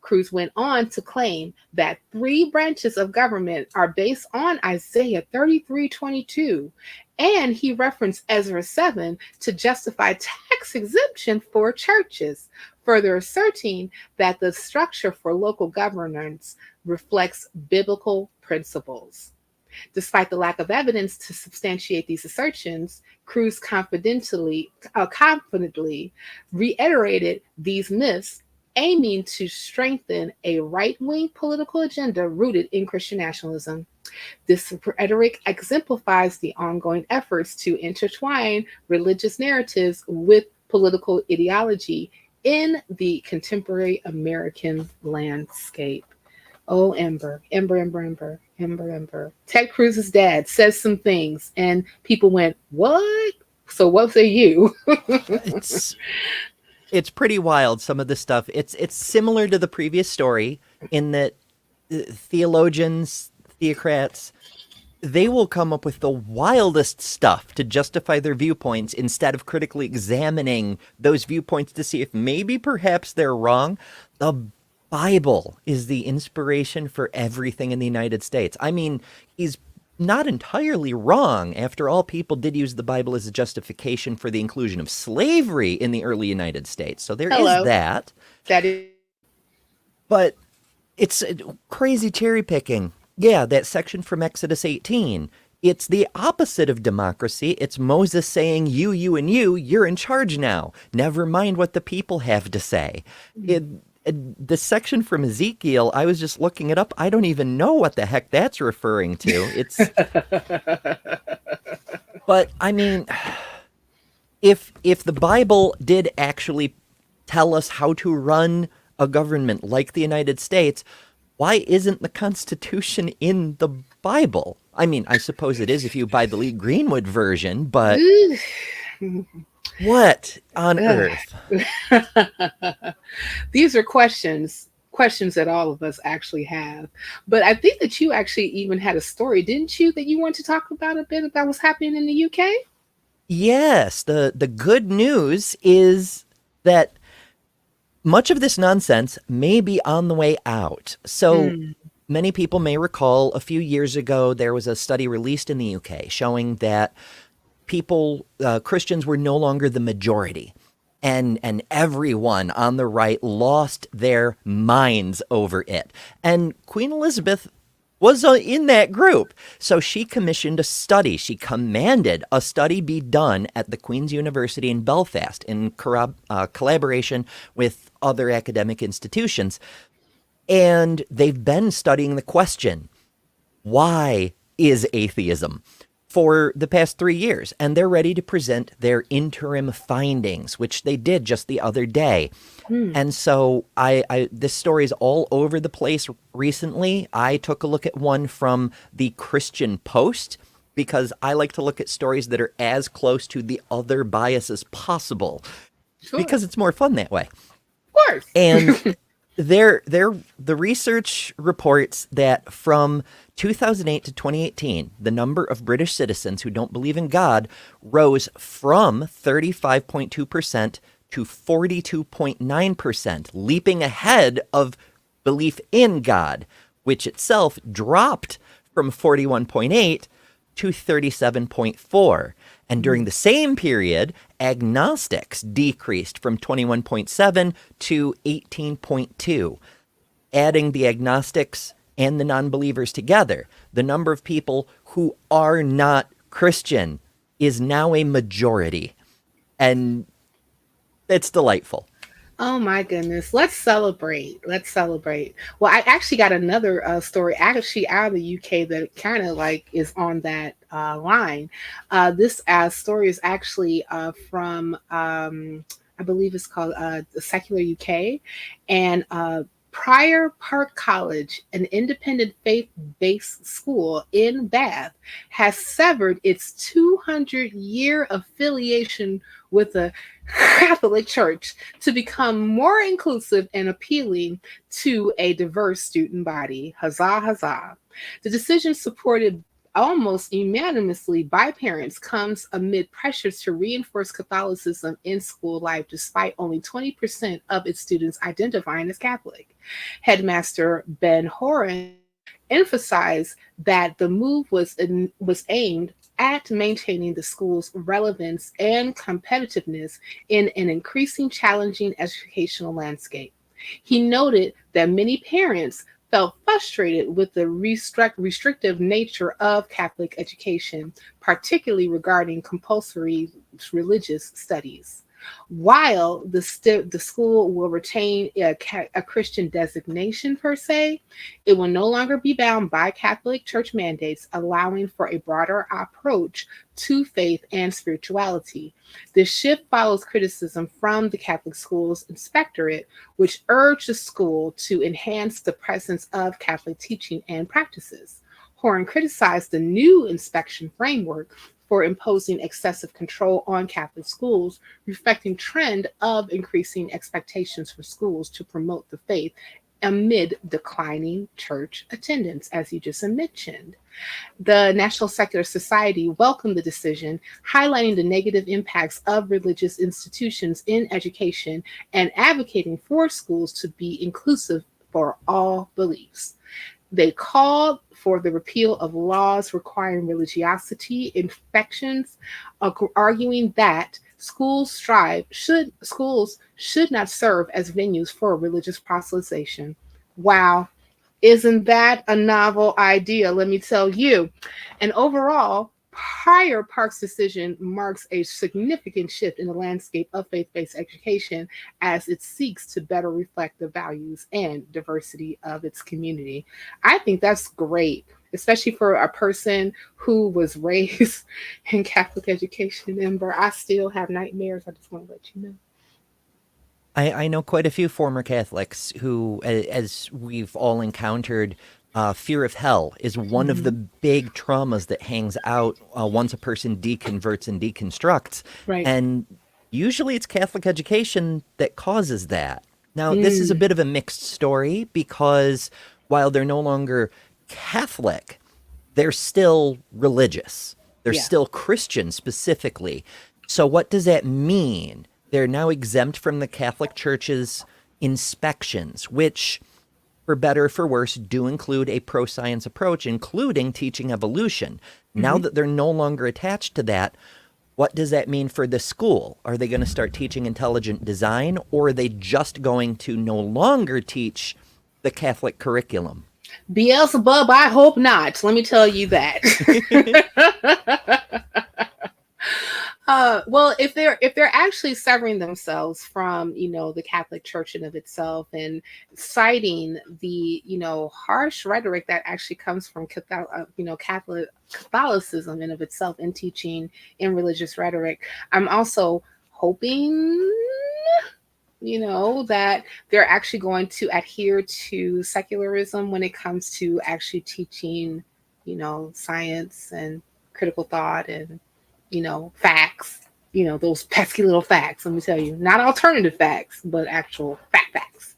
Cruz went on to claim that three branches of government are based on Isaiah 33:22, and he referenced Ezra 7 to justify tax exemption for churches, further asserting that the structure for local governance reflects biblical principles. Despite the lack of evidence to substantiate these assertions, Cruz confidently reiterated these myths, aiming to strengthen a right wing political agenda rooted in Christian nationalism. This rhetoric exemplifies the ongoing efforts to intertwine religious narratives with political ideology in the contemporary American landscape. Oh, Ember, Ember, Ember, Ember, Ember, Ember. Ted Cruz's dad says some things, and people went, "What?" So, what say you? It's it's pretty wild, some of the stuff. It's similar to the previous story in that theologians, theocrats, they will come up with the wildest stuff to justify their viewpoints instead of critically examining those viewpoints to see if maybe perhaps they're wrong. The Bible is the inspiration for everything in the United States. I mean, he's not entirely wrong. After all, people did use the Bible as a justification for the inclusion of slavery in the early United States. So there is Hello. that. That is. But it's crazy cherry picking. Yeah, that section from Exodus 18. It's the opposite of democracy. It's Moses saying, you, and you're in charge now. Never mind what the people have to say. The section from Ezekiel, I was just looking it up. I don't even know what the heck that's referring to. But I mean, if the Bible did actually tell us how to run a government like the United States, why isn't the Constitution in the Bible? I mean, I suppose it is if you buy the Lee Greenwood version, but what on earth? These are questions that all of us actually have. But I think that you actually even had a story, didn't you, that you want to talk about a bit about what's happening in the UK? Yes, the good news is that much of this nonsense may be on the way out. So many people may recall a few years ago there was a study released in the UK showing that Christians were no longer the majority. And everyone on the right lost their minds over it. And Queen Elizabeth was in that group. So she commissioned a study. She commanded a study be done at the Queen's University in Belfast in collaboration with other academic institutions. And they've been studying the question, why is atheism? For the past 3 years, and they're ready to present their interim findings, which they did just the other day. And so this story is all over the place recently. I took a look at one from the Christian Post, because I like to look at stories that are as close to the other bias as possible Sure. because it's more fun that way. Of course. And the research reports that from 2008 to 2018, the number of British citizens who don't believe in God rose from 35.2% to 42.9%, leaping ahead of belief in God, which itself dropped from 41.8 to 37.4. And during the same period, agnostics decreased from 21.7 to 18.2. Adding the agnostics and the non-believers together, the number of people who are not Christian is now a majority. And it's delightful. Oh my goodness. Let's celebrate. Let's celebrate. Well, I actually got another story actually out of the UK that kind of like is on that line. This story is actually from, I believe it's called the Secular UK. And Prior Park College, an independent faith based school in Bath, has severed its 200-year affiliation with the Catholic Church to become more inclusive and appealing to a diverse student body. Huzzah, huzzah. The decision, supported almost unanimously by parents, comes amid pressures to reinforce Catholicism in school life, despite only 20% of its students identifying as Catholic. Headmaster Ben Horan emphasized that the move was aimed at maintaining the school's relevance and competitiveness in an increasing challenging educational landscape. He noted that many parents felt frustrated with the restrictive nature of Catholic education, particularly regarding compulsory religious studies. While the school will retain a Christian designation per se, it will no longer be bound by Catholic Church mandates, allowing for a broader approach to faith and spirituality. This shift follows criticism from the Catholic Schools Inspectorate, which urged the school to enhance the presence of Catholic teaching and practices. Horn criticized the new inspection framework for imposing excessive control on Catholic schools, reflecting trend of increasing expectations for schools to promote the faith amid declining church attendance, as you just mentioned. The National Secular Society welcomed the decision, highlighting the negative impacts of religious institutions in education and advocating for schools to be inclusive for all beliefs. They called for the repeal of laws requiring religiosity inspections, arguing that schools should not serve as venues for religious proselytization. Wow, isn't that a novel idea? Let me tell you. And overall, Prior Park's decision marks a significant shift in the landscape of faith based education as it seeks to better reflect the values and diversity of its community. I think that's great, especially for a person who was raised in Catholic education. Ember, I still have nightmares. I just want to let you know. I know quite a few former Catholics who, as we've all encountered, fear of hell is one of the Mhm. big traumas that hangs out once a person deconverts and deconstructs. Right. And usually it's Catholic education that causes that. Now, this is a Mm, bit of a mixed story because while they're no longer Catholic, they're still religious. They're yeah. still Christian specifically. So, what does that mean? They're now exempt from the Catholic Church's inspections, which, for better or for worse, do include a pro science approach, including teaching evolution. Now Mhm. that they're no longer attached to that, what does that mean for the school? Are they going to start teaching intelligent design, or are they just going to no longer teach the Catholic curriculum? Beelzebub, I hope not. Let me tell you that. Well, if they're actually severing themselves from the Catholic Church in of itself and citing the harsh rhetoric that actually comes from Catholicism in of itself in teaching in religious rhetoric, I'm also hoping that they're actually going to adhere to secularism when it comes to actually teaching science and critical thought and, facts, those pesky little facts. Let me tell you, not alternative facts, but actual facts.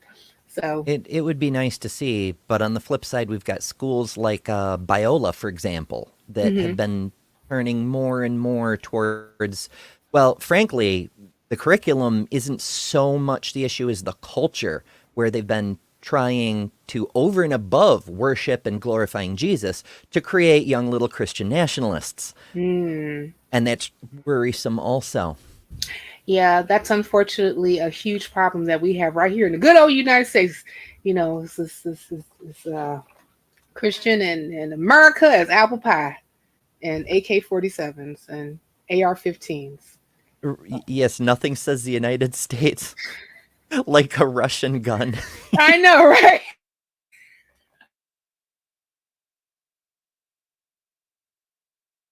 So, It would be nice to see, but on the flip side, we've got schools like Biola, for example, that mhm. have been turning more and more towards, well, frankly, the curriculum isn't so much the issue as the culture, where they've been trying to, over and above worship and glorifying Jesus, to create young little Christian nationalists. Mm. And that's worrisome also. Yeah, that's unfortunately a huge problem that we have right here in the good old United States. It's Christian and America as apple pie and AK-47s and AR-15s. Yes, nothing says the United States like a Russian gun. I know, right?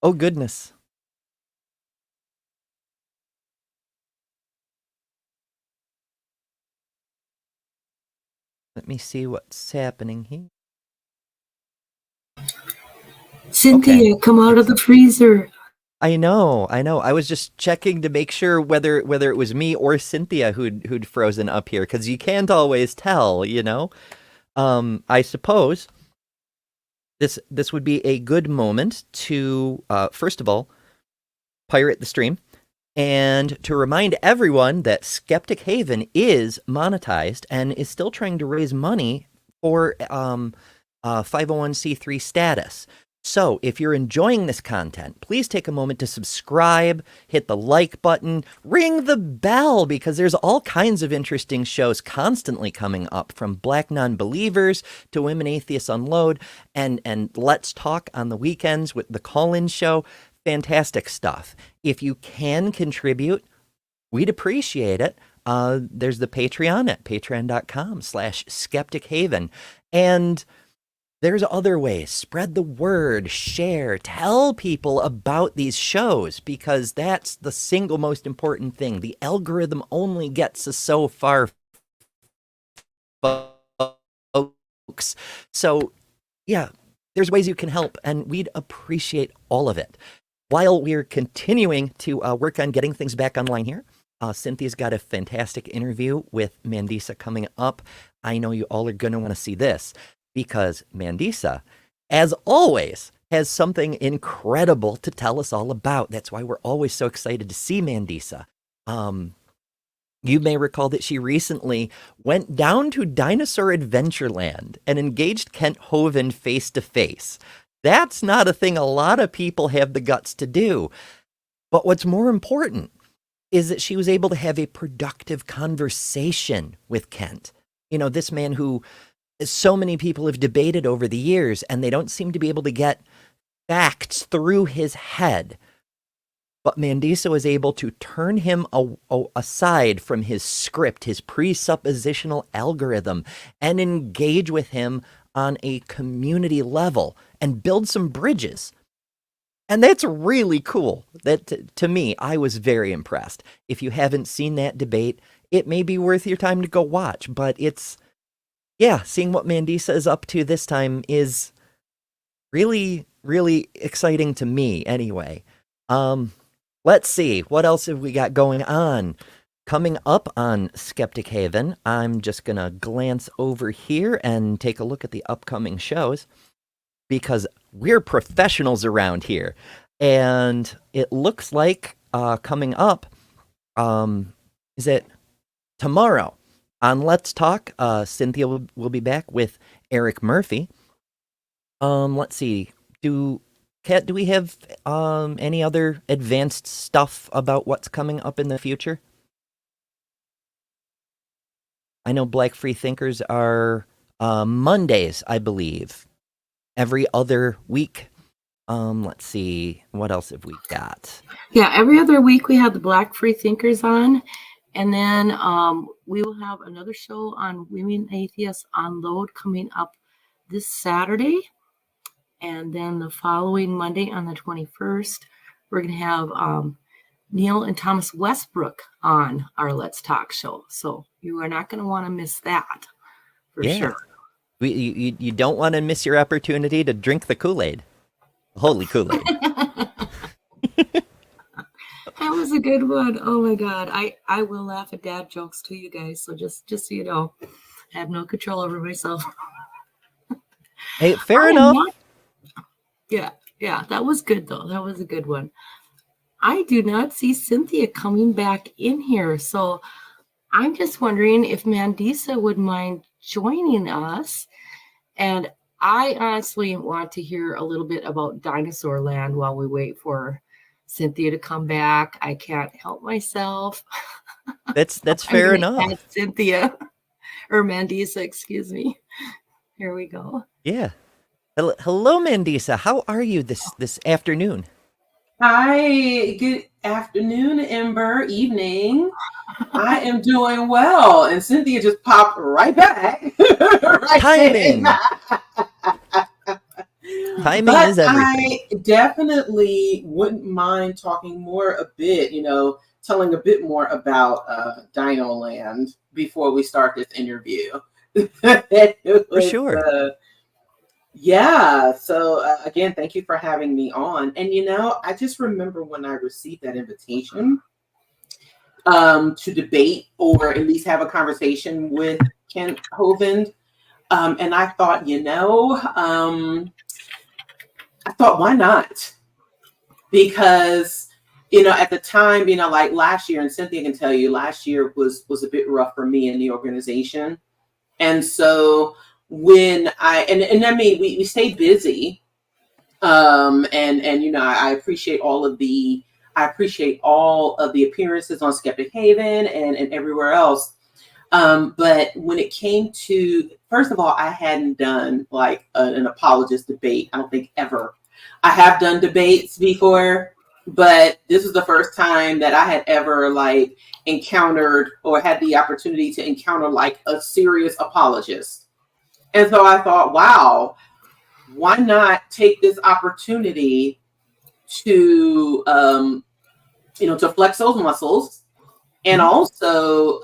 Oh, goodness. Let me see what's happening here. Cynthia, come out of the freezer. I know. I was just checking to make sure whether it was me or Cynthia who'd frozen up here, because you can't always tell, I suppose this would be a good moment to, first of all, pirate the stream, and to remind everyone that Skeptic Haven is monetized and is still trying to raise money for 501c3 status. So if you're enjoying this content, please take a moment to subscribe, hit the like button, ring the bell, because there's all kinds of interesting shows constantly coming up, from Black Non-Believers to Women Atheists Unload and Let's Talk on the weekends with the call-in show. Fantastic stuff. If you can contribute, we'd appreciate it. There's the Patreon at patreon.com/skeptichaven. And there's other ways. Spread the word, share, tell people about these shows, because that's the single most important thing. The algorithm only gets us so far, folks. So, yeah, there's ways you can help, and we'd appreciate all of it. While we're continuing to work on getting things back online here, Cynthia's got a fantastic interview with Mandisa coming up. I know you all are going to want to see this, because Mandisa, as always, has something incredible to tell us all about. That's why we're always so excited to see Mandisa. You may recall that she recently went down to Dinosaur Adventureland and engaged Kent Hovind face to face. That's not a thing a lot of people have the guts to do. But what's more important is that she was able to have a productive conversation with Kent. This man who so many people have debated over the years, and they don't seem to be able to get facts through his head. But Mandisa was able to turn him aside from his script, his presuppositional algorithm, and engage with him on a community level and build some bridges. And that's really cool. That, to me, I was very impressed. If you haven't seen that debate, it may be worth your time to go watch. But seeing what Mandisa is up to this time is really, really exciting to me anyway. Let's see, what else have we got going on? Coming up on Skeptic Haven, I'm just going to glance over here and take a look at the upcoming shows, because we're professionals around here. And it looks like coming up, is it tomorrow on Let's Talk, Cynthia will be back with Eric Murphy. Let's see, Kat, do we have any other advanced stuff about what's coming up in the future? I know Black Free Thinkers are Mondays, I believe, every other week. Let's see, what else have we got? Yeah, every other week we have the Black Free Thinkers on. And then we will have another show on Women Atheists Unload coming up this Saturday. And then the following Monday on the 21st, we're going to have Neil and Thomas Westbrook on our Let's Talk show. So you are not going to want to miss that for sure. You don't want to miss your opportunity to drink the Kool-Aid. Holy Kool-Aid. That was a good one. Oh my God. I will laugh at dad jokes too, you guys. So just so you know, I have no control over myself. Hey, fair I am enough. not. Yeah. Yeah. That was good though. That was a good one. I do not see Cynthia coming back in here. So I'm just wondering if Mandisa would mind joining us. And I honestly want to hear a little bit about Dinosaur Land while we wait for Cynthia to come back. I can't help myself. That's I'm fair going to add enough. Cynthia or Mandisa, excuse me. Here we go. Yeah. Hello, Mandisa. How are you this afternoon? Hi, good afternoon, Ember, evening. I am doing well. And Cynthia just popped right back. Right Timing. then. Timing But is everything. I definitely wouldn't mind talking more a bit, telling a bit more about Dino Land before we start this interview. For sure. Yeah. So again, thank you for having me on. And I just remember when I received that invitation to debate or at least have a conversation with Kent Hovind. And I thought, why not? Because at the time, like last year, and Cynthia can tell you, last year was a bit rough for me in the organization, and so when I mean we stayed busy, and I appreciate all of the appearances on Skeptic Haven and everywhere else. But when it came to, first of all, I hadn't done like an apologist debate. I don't think ever. I have done debates before, but this was the first time that I had ever like encountered or had the opportunity to encounter like a serious apologist. And so I thought, wow, why not take this opportunity to, to flex those muscles and also,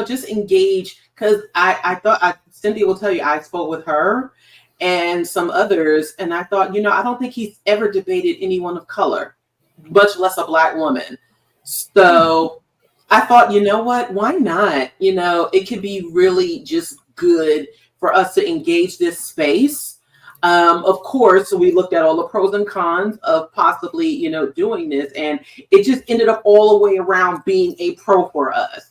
just engage, because I thought, Cynthia will tell you, I spoke with her and some others, and I thought, I don't think he's ever debated anyone of color, much less a Black woman. So I thought, you know what, why not? It could be really just good for us to engage this space. Of course, we looked at all the pros and cons of possibly, doing this, and it just ended up all the way around being a pro for us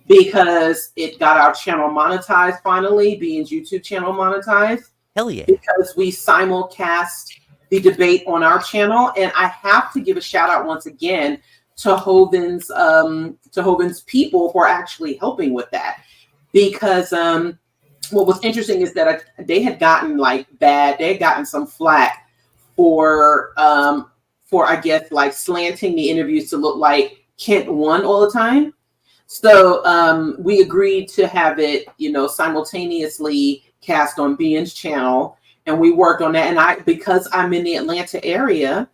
because it got our channel monetized finally, Being's YouTube channel monetized. Hell yeah. Because we simulcast the debate on our channel. And I have to give a shout out once again to Hovind's people for actually helping with that. Because what was interesting is that they had gotten some flack for I guess like slanting the interviews to look like Kent won all the time. So we agreed to have it, simultaneously cast on Being's channel, and we worked on that. And because I'm in the Atlanta area,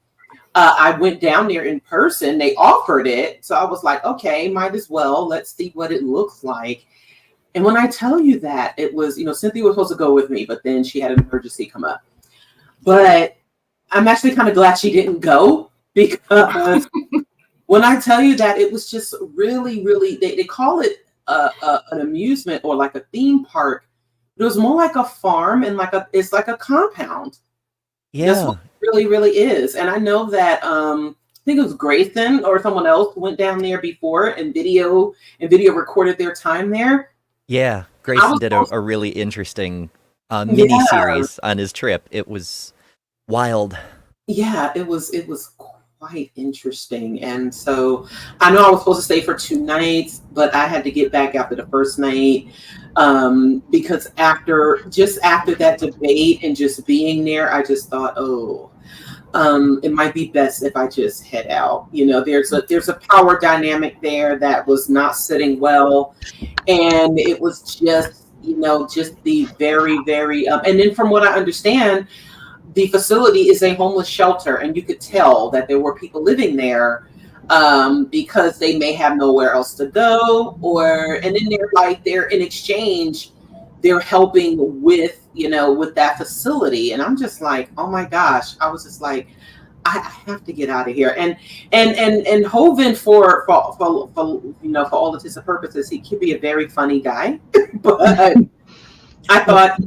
I went down there in person. They offered it, so I was like, okay, might as well. Let's see what it looks like. And when I tell you that, it was, Cynthia was supposed to go with me, but then she had an emergency come up. But I'm actually kind of glad she didn't go, because when I tell you that, it was just really, really, they call it an amusement or like a theme park. It was more like a farm and it's like a compound. Yeah. That's what it really, really is. And I know that I think it was Grayson or someone else went down there before and video recorded their time there. Yeah, Grayson did a really interesting mini series on his trip. It was wild. Yeah, it was quite interesting. And so I know I was supposed to stay for 2 nights, but I had to get back after the first night because after that debate and just being there, I just thought, it might be best if I just head out. There's a power dynamic there that was not sitting well, and it was just the very, very and then from what I understand, the facility is a homeless shelter, and you could tell that there were people living there because they may have nowhere else to go, and then they're in exchange, they're helping with that facility. And I'm just like, oh my gosh, I was just like, I have to get out of here. And Hovind for you know, for all intents and purposes, he could be a very funny guy, but I thought,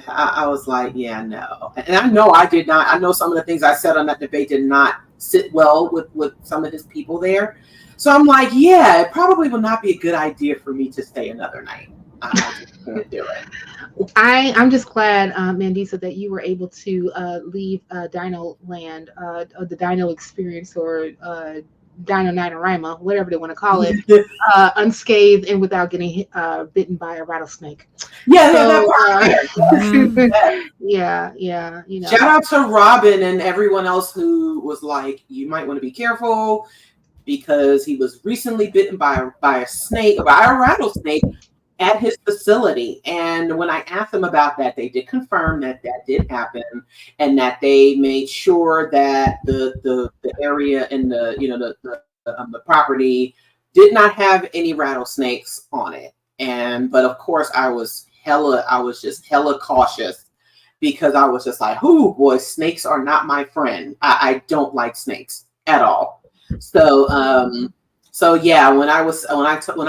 I was like, yeah, no. And I know I did not. I know some of the things I said on that debate did not sit well with some of his people there. So I'm like, yeah, it probably will not be a good idea for me to stay another night. I just can't do it. I'm just glad, Mandisa, that you were able to leave Dino Land, the Dino Experience, or Dino Ninorama, whatever they want to call it, unscathed and without getting bitten by a rattlesnake. Yeah, So, yeah, you know. Shout out to Robin and everyone else who was like, you might want to be careful because he was recently bitten by a snake, by a rattlesnake at his facility. And when I asked them about that, they did confirm that that did happen, and that they made sure that the area and the property did not have any rattlesnakes on it. But of course I was just hella cautious, because I was just like, oh boy, snakes are not my friend. I don't like snakes at all. So yeah, when that was released, when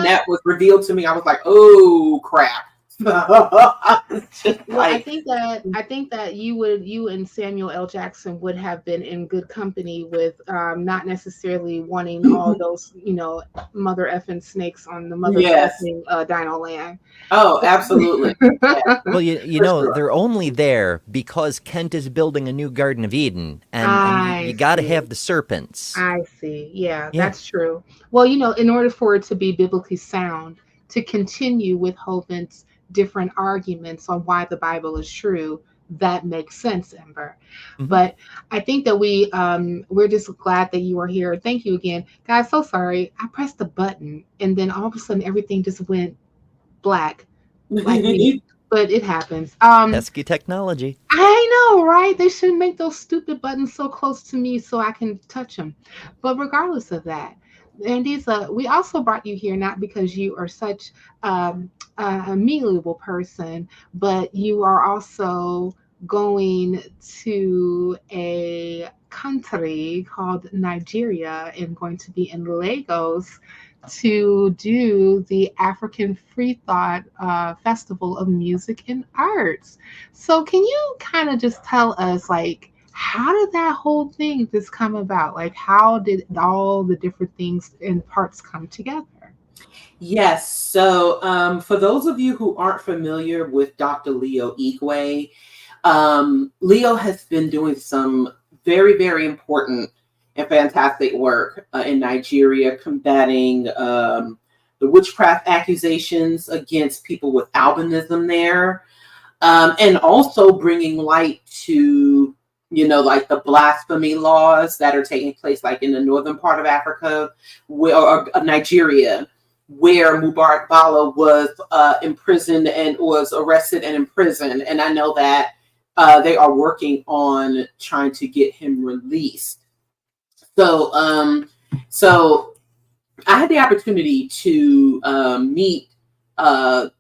that was revealed to me, I was like, oh crap. I think that you and Samuel L. Jackson would have been in good company with not necessarily wanting all those, mother effing snakes on the mother effing Dino Land. Oh, absolutely. Yeah. Well, you know, they're only there because Kent is building a new Garden of Eden, and you got to have the serpents. I see. Yeah, that's true. Well, in order for it to be biblically sound, to continue with Hovind's different arguments on why the Bible is true, that makes sense, Ember. Mm-hmm. But I think that we're just glad that you are here. Thank you again, guys. So sorry, I pressed the button and then all of a sudden everything just went black, like me. But it happens. Pesky technology. I know, right? They shouldn't make those stupid buttons so close to me so I can touch them. But regardless of that, Mandisa, we also brought you here not because you are such a amiable person, but you are also going to a country called Nigeria and going to be in Lagos to do the African Free Thought Festival of Music and Arts. So can you kind of just tell us, like, how did that whole thing just come about? Like, how did all the different things and parts come together? Yes. So for those of you who aren't familiar with Dr. Leo Igwe, Leo has been doing some very, very important and fantastic work in Nigeria, combating the witchcraft accusations against people with albinism there, and also bringing light to like the blasphemy laws that are taking place, like in the northern part of Africa, or Nigeria, where Mubarak Bala was imprisoned and was arrested and imprisoned. And I know that they are working on trying to get him released. So I had the opportunity to meet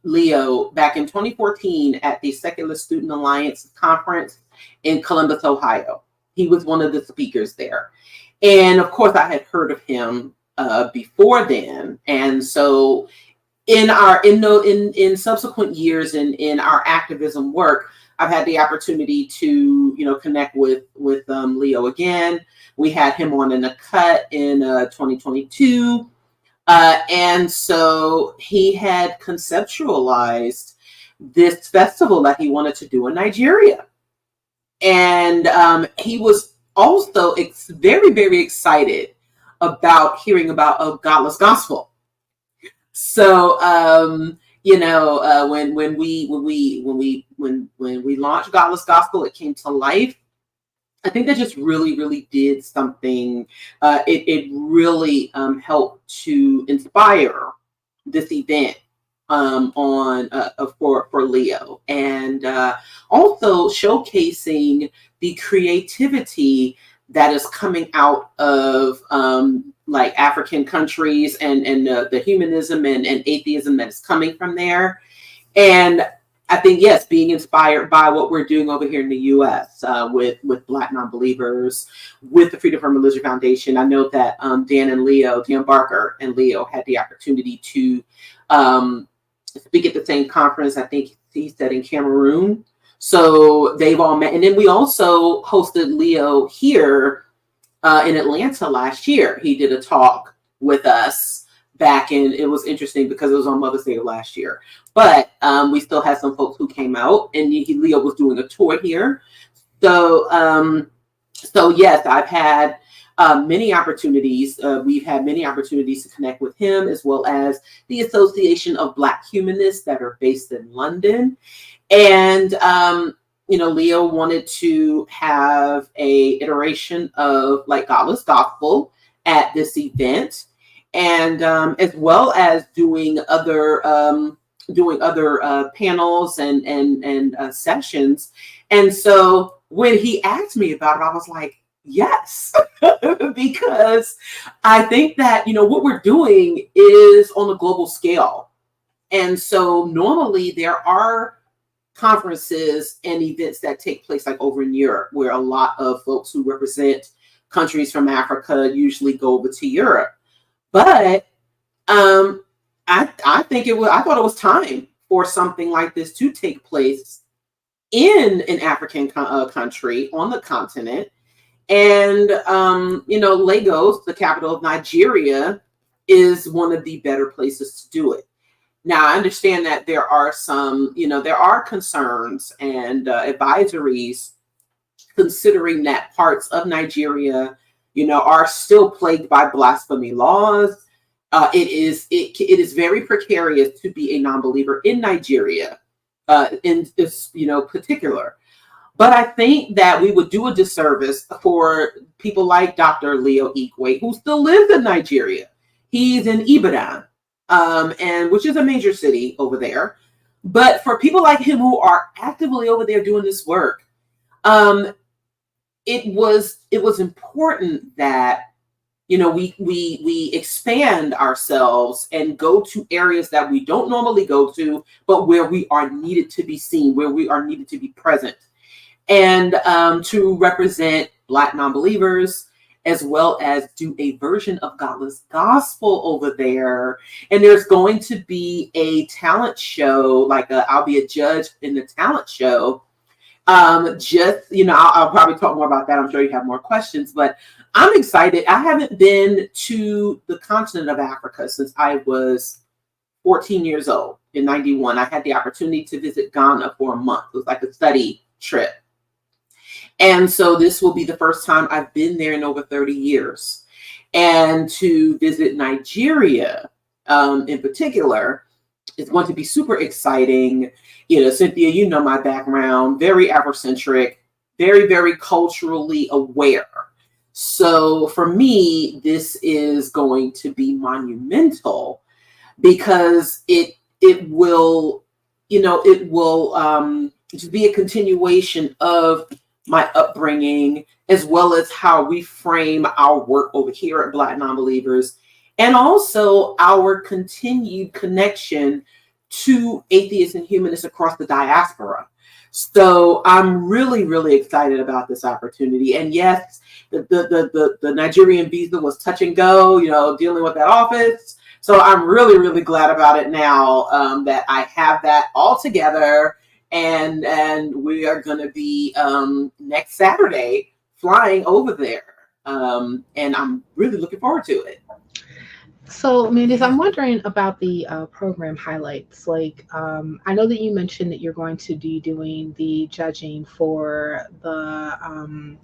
Leo back in 2014 at the Secular Student Alliance conference in Columbus, Ohio. He was one of the speakers there. And of course I had heard of him before then. And so in subsequent years in our activism work, I've had the opportunity to, connect with Leo again. We had him on in a cut in 2022. And so he had conceptualized this festival that he wanted to do in Nigeria. And he was also very, very excited about hearing about a godless gospel. So, when we launched Godless Gospel, it came to life. I think that just really, really did something. It really helped to inspire this event for Leo, and also showcasing the creativity that is coming out of like African countries and the humanism and atheism that is coming from there. And I think, yes, being inspired by what we're doing over here in the U.S. With Black non-believers, with the Freedom from Religion Foundation. I know that Dan Barker and Leo had the opportunity to speak at the same conference. I think he said in Cameroon. So they've all met. And then we also hosted Leo here in Atlanta last year. He did a talk with us back in, it was interesting because it was on Mother's Day of last year. But we still had some folks who came out, and Leo was doing a tour here. So, so yes, I've had many opportunities. We've had many opportunities to connect with him, as well as the Association of Black Humanists that are based in London. And, Leo wanted to have a iteration of like Godless Gospel at this event, and as well as doing other panels and sessions. And so when he asked me about it, I was like, yes, because I think that, what we're doing is on a global scale. And so normally there are conferences and events that take place like over in Europe, where a lot of folks who represent countries from Africa usually go over to Europe. But I thought it was time for something like this to take place in an African country on the continent. And, Lagos, the capital of Nigeria, is one of the better places to do it. Now, I understand that there are some, there are concerns and advisories considering that parts of Nigeria, are still plagued by blasphemy laws. It is very precarious to be a non-believer in Nigeria, in this, particular. But I think that we would do a disservice for people like Dr. Leo Igwe, who still lives in Nigeria. He's in Ibadan, and which is a major city over there. But for people like him who are actively over there doing this work, it was important that we expand ourselves and go to areas that we don't normally go to, but where we are needed to be seen, where we are needed to be present, and to represent Black non-believers, as well as do a version of Godless Gospel over there. And there's going to be a talent show, I'll be a judge in the talent show. I'll probably talk more about that. I'm sure you have more questions, but I'm excited. I haven't been to the continent of Africa since I was 14 years old in 91. I had the opportunity to visit Ghana for a month. It was like a study trip. And so this will be the first time I've been there in over 30 years. And to visit Nigeria in particular is going to be super exciting. Cynthia, my background, very Afrocentric, very, very culturally aware. So for me, this is going to be monumental because it will just be a continuation of my upbringing, as well as how we frame our work over here at Black Nonbelievers, and also our continued connection to atheists and humanists across the diaspora. So I'm really, really excited about this opportunity. And yes, the Nigerian visa was touch and go, dealing with that office. So I'm really, really glad about it now, that I have that all together. And we are going to be next Saturday flying over there. And I'm really looking forward to it. So, Mandisa, I'm wondering about the program highlights. I know that you mentioned that you're going to be doing the judging for the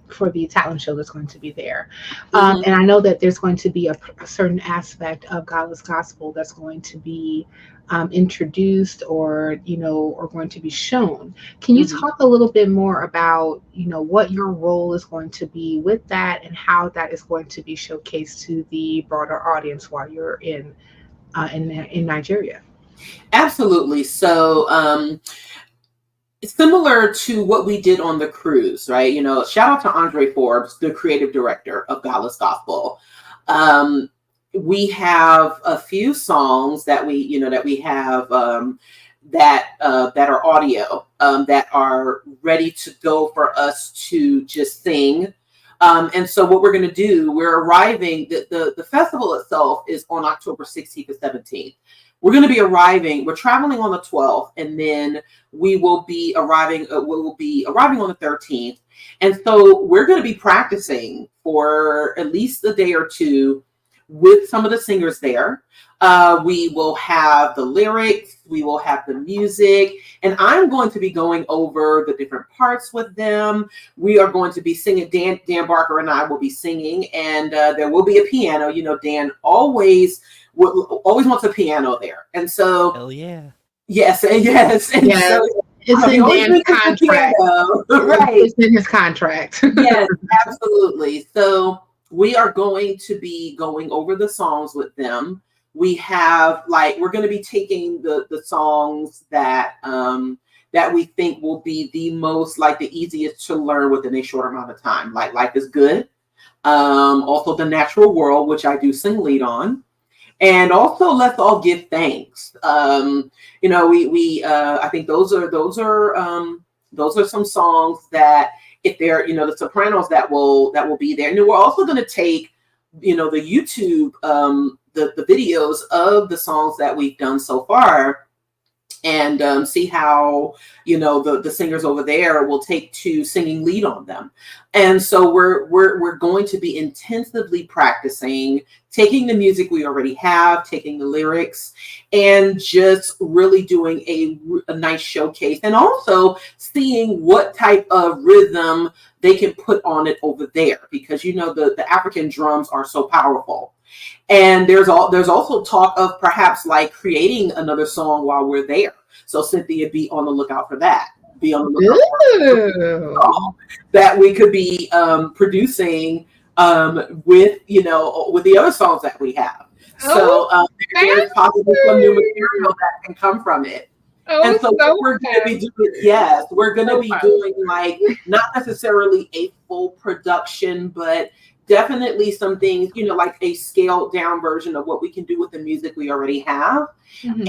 talent show that's going to be there, and I know that there's going to be a certain aspect of Godless Gospel that's going to be introduced or going to be shown. Can you talk a little bit more about what your role is going to be with that and how that is going to be showcased to the broader audience while you're in Nigeria? Absolutely. So similar to what we did on the cruise, right? Shout out to Andre Forbes, the creative director of Godless Gospel. We have a few songs that we have that are audio, that are ready to go for us to just sing. And so what we're going to do, we're arriving, the festival itself is on October 16th to 17th. We're going to be arriving, we're traveling on the 12th, and then we will be arriving on the 13th. And so we're going to be practicing for at least a day or two with some of the singers there. We will have the lyrics, we will have the music, and I'm going to be going over the different parts with them. We are going to be singing. Dan Barker and I will be singing, and there will be a piano. You know, Dan always wants a piano there, and so hell yeah, yes, and yes, and yes. so It's in Dan's contract. Right. It's in his contract. Yes, absolutely. So we are going to be going over the songs with them. We have we're going to be taking the songs that that we think will be the most, the easiest to learn within a short amount of time. Like Life is Good. Also The Natural World, which I do sing lead on. And also Let's All Give Thanks. You know, we I think those are some songs that, if they're, you know, the sopranos that will be there. And then we're also going to take, you know, the YouTube, the videos of the songs that we've done so far, and see how, you know, the singers over there will take to singing lead on them. And so we're going to be intensively practicing, taking the music we already have, taking the lyrics, and just really doing a nice showcase, and also seeing what type of rhythm they can put on it over there, because, you know, the African drums are so powerful. And there's also talk of perhaps creating another song while we're there. So Cynthia, be on the lookout for that. Be on the lookout for that we could be producing with, you know, with the other songs that we have. So there's possibly some new material that can come from it. And so we're going to be doing, we're going to be doing not necessarily a full production, but definitely some things, you know, like a scaled down version of what we can do with the music we already have. Mm-hmm.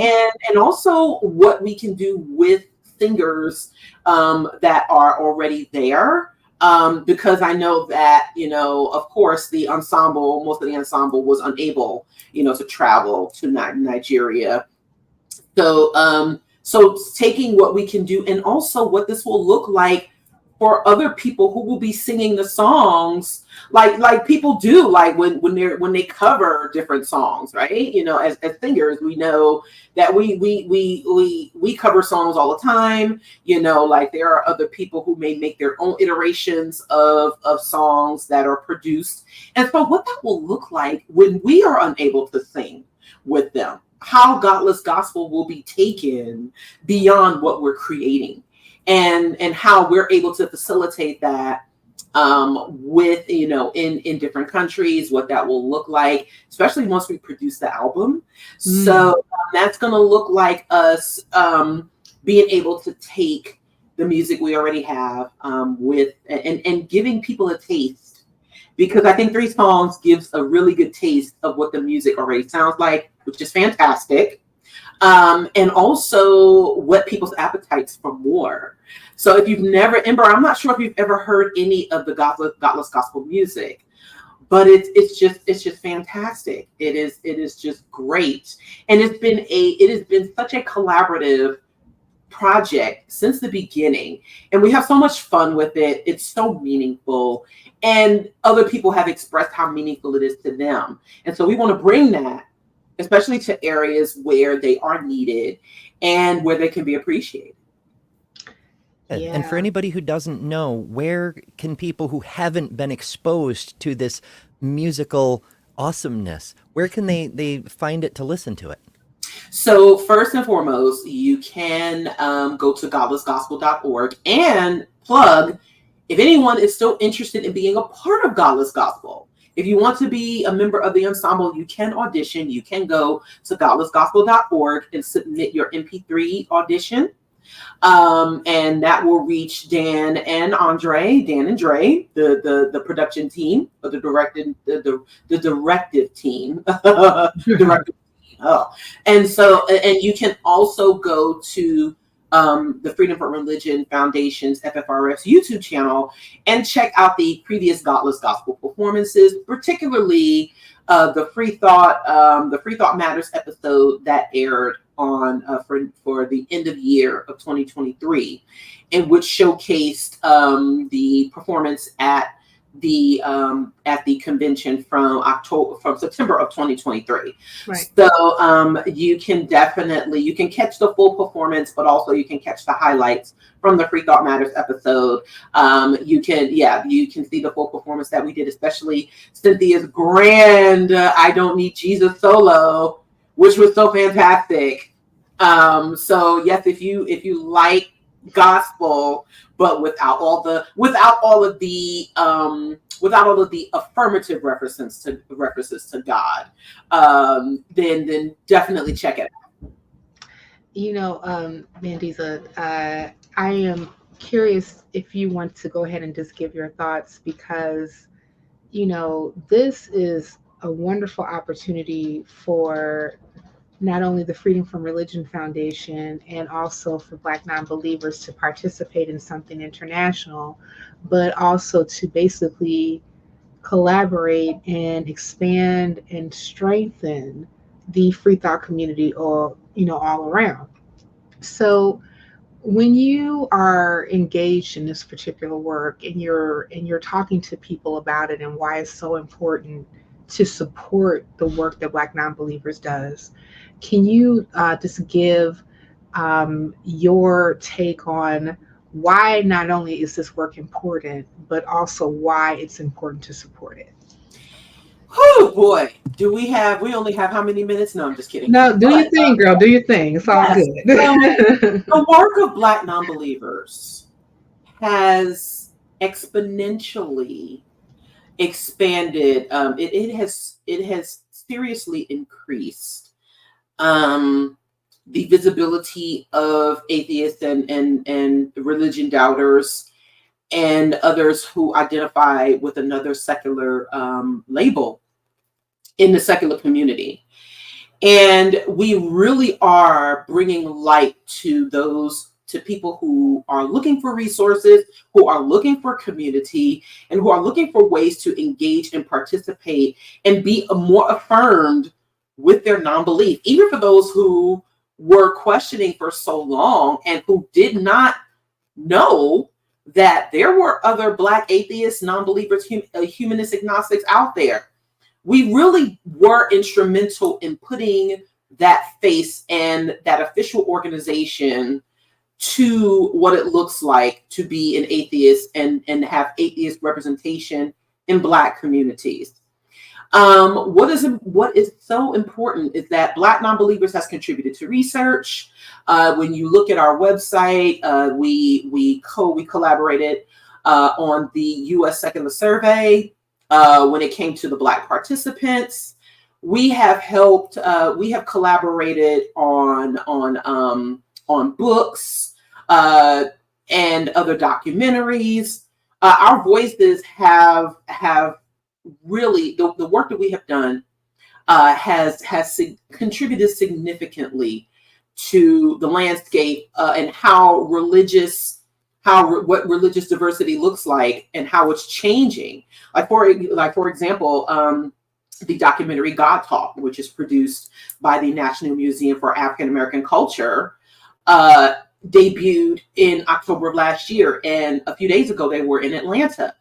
And also what we can do with singers that are already there. Because I know that, you know, of course, most of the ensemble was unable, you know, to travel to Nigeria. So, so taking what we can do, and also what this will look like for other people who will be singing the songs, like people do, when they cover different songs, right? You know, as singers, we know that we cover songs all the time. You know, there are other people who may make their own iterations of songs that are produced, and so what that will look like when we are unable to sing with them, how Godless Gospel will be taken beyond what we're creating. And how we're able to facilitate that with, you know, in different countries, what that will look like, especially once we produce the album. Mm. So that's going to look like us being able to take the music we already have with and giving people a taste, because I think 3 songs gives a really good taste of what the music already sounds like, which is fantastic. And also whet people's appetites for more. So if you've never, Ember, I'm not sure if you've ever heard any of the Godless Gospel music, but it's just fantastic. It is just great, and it has been such a collaborative project since the beginning, and we have so much fun with it. It's so meaningful, and other people have expressed how meaningful it is to them, and so we want to bring that, especially to areas where they are needed and where they can be appreciated. Yeah. And for anybody who doesn't know, where can people who haven't been exposed to this musical awesomeness, where can they find it to listen to it? So first and foremost, you can go to godlessgospel.org and plug, if anyone is still interested in being a part of Godless Gospel. If you want to be a member of the ensemble, you can audition. You can go to godlessgospel.org and submit your MP3 audition. And that will reach Dan and Dre, the production team, or the directive team. Oh, and so, and you can also go to the Freedom from Religion Foundation's FFRS YouTube channel and check out the previous Godless Gospel performances, particularly the Free Thought Matters episode that aired on for the end of year of 2023, and which showcased the performance at the convention from September of 2023. Right. So you can catch the full performance, but also you can catch the highlights from the Free Thought Matters episode. You can see the full performance that we did, especially Cynthia's grand I Don't Need Jesus solo, which was so fantastic. So yes, if you like gospel, but without all of the affirmative references to God, then definitely check it out. Mandisa, I am curious if you want to go ahead and just give your thoughts, because this is a wonderful opportunity for not only the Freedom from Religion Foundation and also for Black non-believers to participate in something international, but also to basically collaborate and expand and strengthen the free thought community all around. So when you are engaged in this particular work and you're talking to people about it and why it's so important to support the work that Black non-believers does, can you just give your take on why not only is this work important, but also why it's important to support it? Oh boy, we only have how many minutes? No, I'm just kidding. No, do your thing, girl. Do your thing. It's all good. The work of Black non-believers has exponentially expanded. It has seriously increased the visibility of atheists and religion doubters and others who identify with another secular label in the secular community. And we really are bringing light to people who are looking for resources, who are looking for community, and who are looking for ways to engage and participate and be more affirmed with their non-belief, even for those who were questioning for so long and who did not know that there were other Black atheists, non-believers, humanist agnostics out there. We really were instrumental in putting that face and that official organization to what it looks like to be an atheist and have atheist representation in Black communities. What is so important is that Black non-believers has contributed to research. When you look at our website, we collaborated on the U.S. Secular Survey. When it came to the Black participants, we have collaborated on books and other documentaries. Our voices have really, the work that we have done has contributed significantly to the landscape and what religious diversity looks like and how it's changing. Like for example, the documentary God Talk, which is produced by the National Museum for African American Culture, debuted in October of last year, and a few days ago they were in Atlanta.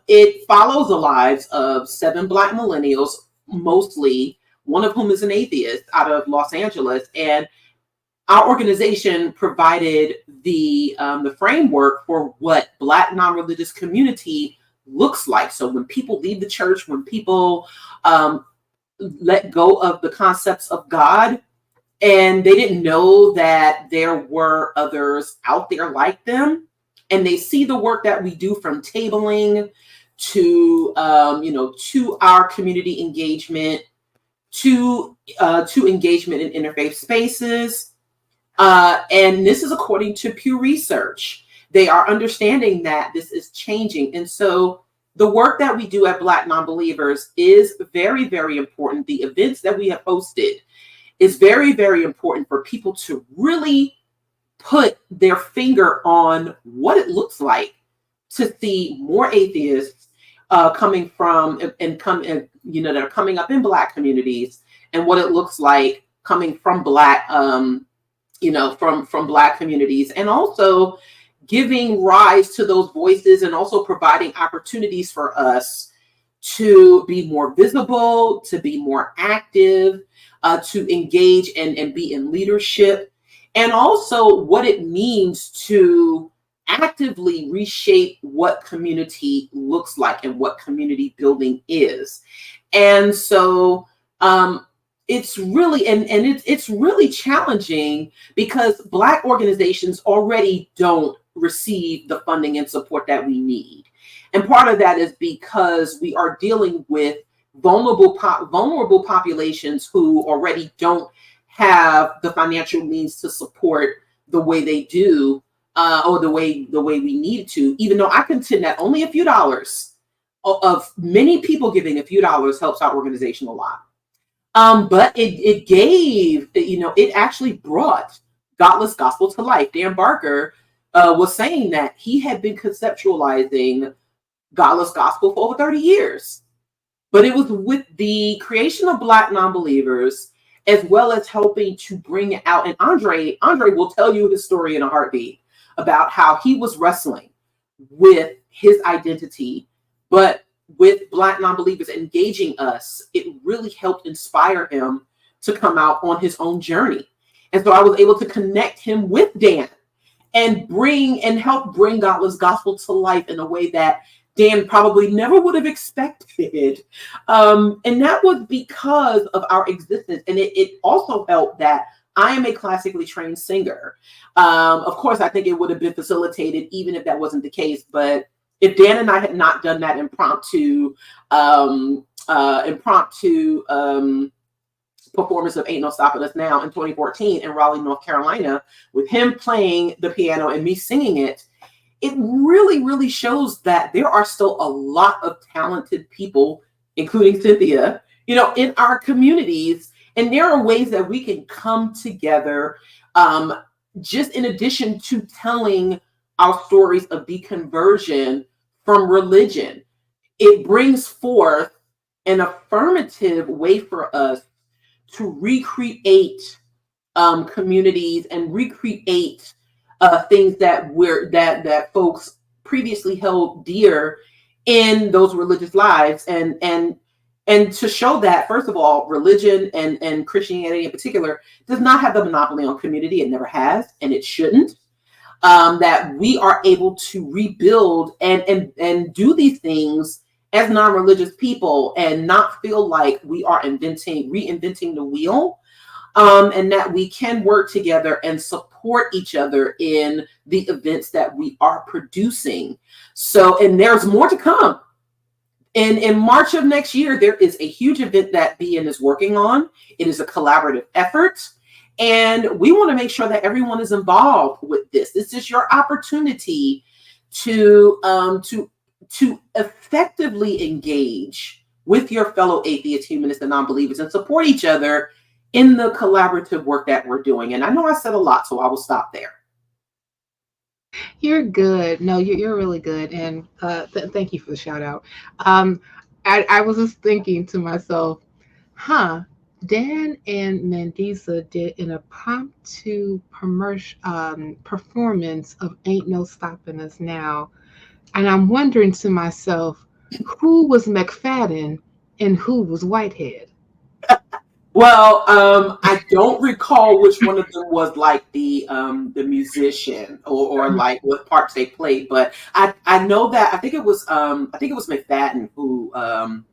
It follows the lives of 7 Black millennials, mostly, one of whom is an atheist, out of Los Angeles, and our organization provided the framework for what Black non-religious community looks like. So when people leave the church, when people let go of the concepts of God, and they didn't know that there were others out there like them, and they see the work that we do, from tabling to our community engagement, to engagement in interfaith spaces. And this is according to Pew Research. They are understanding that this is changing. And so the work that we do at Black Nonbelievers is very, very important. The events that we have hosted is very, very important for people to really put their finger on what it looks like to see more atheists coming from and that are coming up in Black communities, and what it looks like coming from Black, from Black communities, and also giving rise to those voices, and also providing opportunities for us to be more visible, to be more active, to engage and be in leadership, and also what it means to actively reshape what community looks like and what community building is. And so it's really, it's really challenging because Black organizations already don't receive the funding and support that we need. And part of that is because we are dealing with vulnerable populations who already don't have the financial means to support the way they do, or the way we need to, even though I contend that only a few dollars of many people giving a few dollars helps our organization a lot. But it actually brought Godless Gospel to life. Dan Barker was saying that he had been conceptualizing Godless Gospel for over 30 years. But it was with the creation of Black Nonbelievers, as well as helping to bring it out. And Andre will tell you his story in a heartbeat about how he was wrestling with his identity, but with Black Nonbelievers engaging us, it really helped inspire him to come out on his own journey. And so I was able to connect him with Dan and help bring Godless Gospel to life in a way that Dan probably never would have expected. And that was because of our existence. And it also helped that I am a classically trained singer. Of course, I think it would have been facilitated even if that wasn't the case. But if Dan and I had not done that impromptu performance of Ain't No Stopping Us Now in 2014 in Raleigh, North Carolina, with him playing the piano and me singing it, it really, really shows that there are still a lot of talented people, including Cynthia, in our communities. And there are ways that we can come together, just in addition to telling our stories of deconversion from religion. It brings forth an affirmative way for us to recreate communities and recreate things that folks previously held dear in those religious lives, and to show that, first of all, religion and Christianity in particular does not have the monopoly on community. It never has, and it shouldn't. That we are able to rebuild and do these things as non-religious people and not feel like we are reinventing the wheel, and that we can work together and support each other in the events that we are producing. So, and there's more to come. And in March of next year, there is a huge event that BN is working on. It is a collaborative effort. And we want to make sure that everyone is involved with this. This is your opportunity to effectively engage with your fellow atheists, humanists, and non-believers and support each other in the collaborative work that we're doing. And I know I said a lot, so I will stop there. You're good. No, you're really good. And thank you for the shout out. I was just thinking to myself, Dan and Mandisa did an impromptu performance of Ain't No Stopping Us Now. And I'm wondering to myself, who was McFadden and who was Whitehead? Well, I don't recall which one of them was like the musician or like what parts they played, but I know that I think it was McFadden who and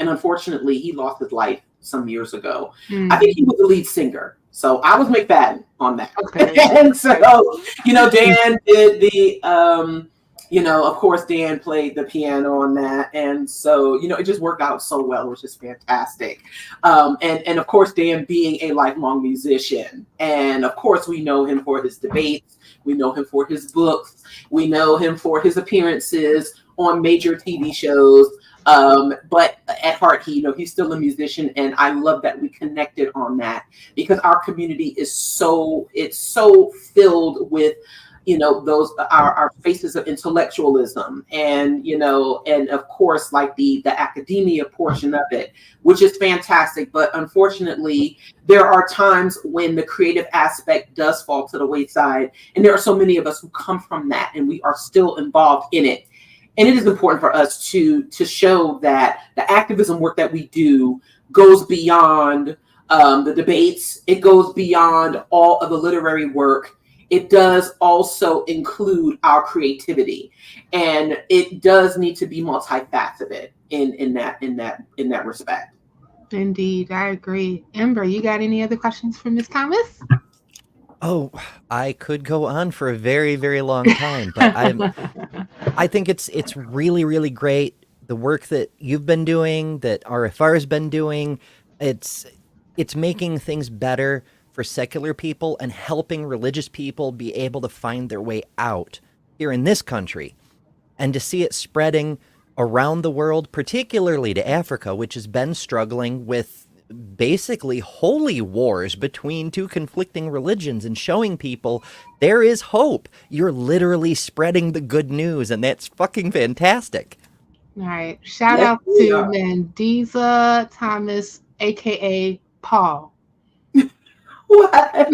unfortunately he lost his life some years ago. I think he was the lead singer. So I was McFadden on that. Okay. And so, Dan did the of course, Dan played the piano on that. And so, it just worked out so well. It was just fantastic. And of course, Dan being a lifelong musician. And of course, we know him for his debates. We know him for his books. We know him for his appearances on major TV shows. But at heart, he's still a musician, and I love that we connected on that, because our community is so filled with, those our faces of intellectualism, and and of course, like the academia portion of it, which is fantastic. But unfortunately, there are times when the creative aspect does fall to the wayside, and there are so many of us who come from that, and we are still involved in it. And it is important for us to show that the activism work that we do goes beyond the debates. It goes beyond all of the literary work. It does also include our creativity, and it does need to be multifaceted in that respect. Indeed, I agree. Ember, you got any other questions for Ms. Thomas? Oh, I could go on for a very, very long time, but I think it's really, really great, the work that you've been doing, that RFR has been doing. It's making things better for secular people and helping religious people be able to find their way out here in this country, and to see it spreading around the world, particularly to Africa, which has been struggling with basically holy wars between two conflicting religions, and showing people there is hope. You're literally spreading the good news, and that's fucking fantastic. All right. Shout Yes, out we to are. Mandisa Thomas, aka Paul. What?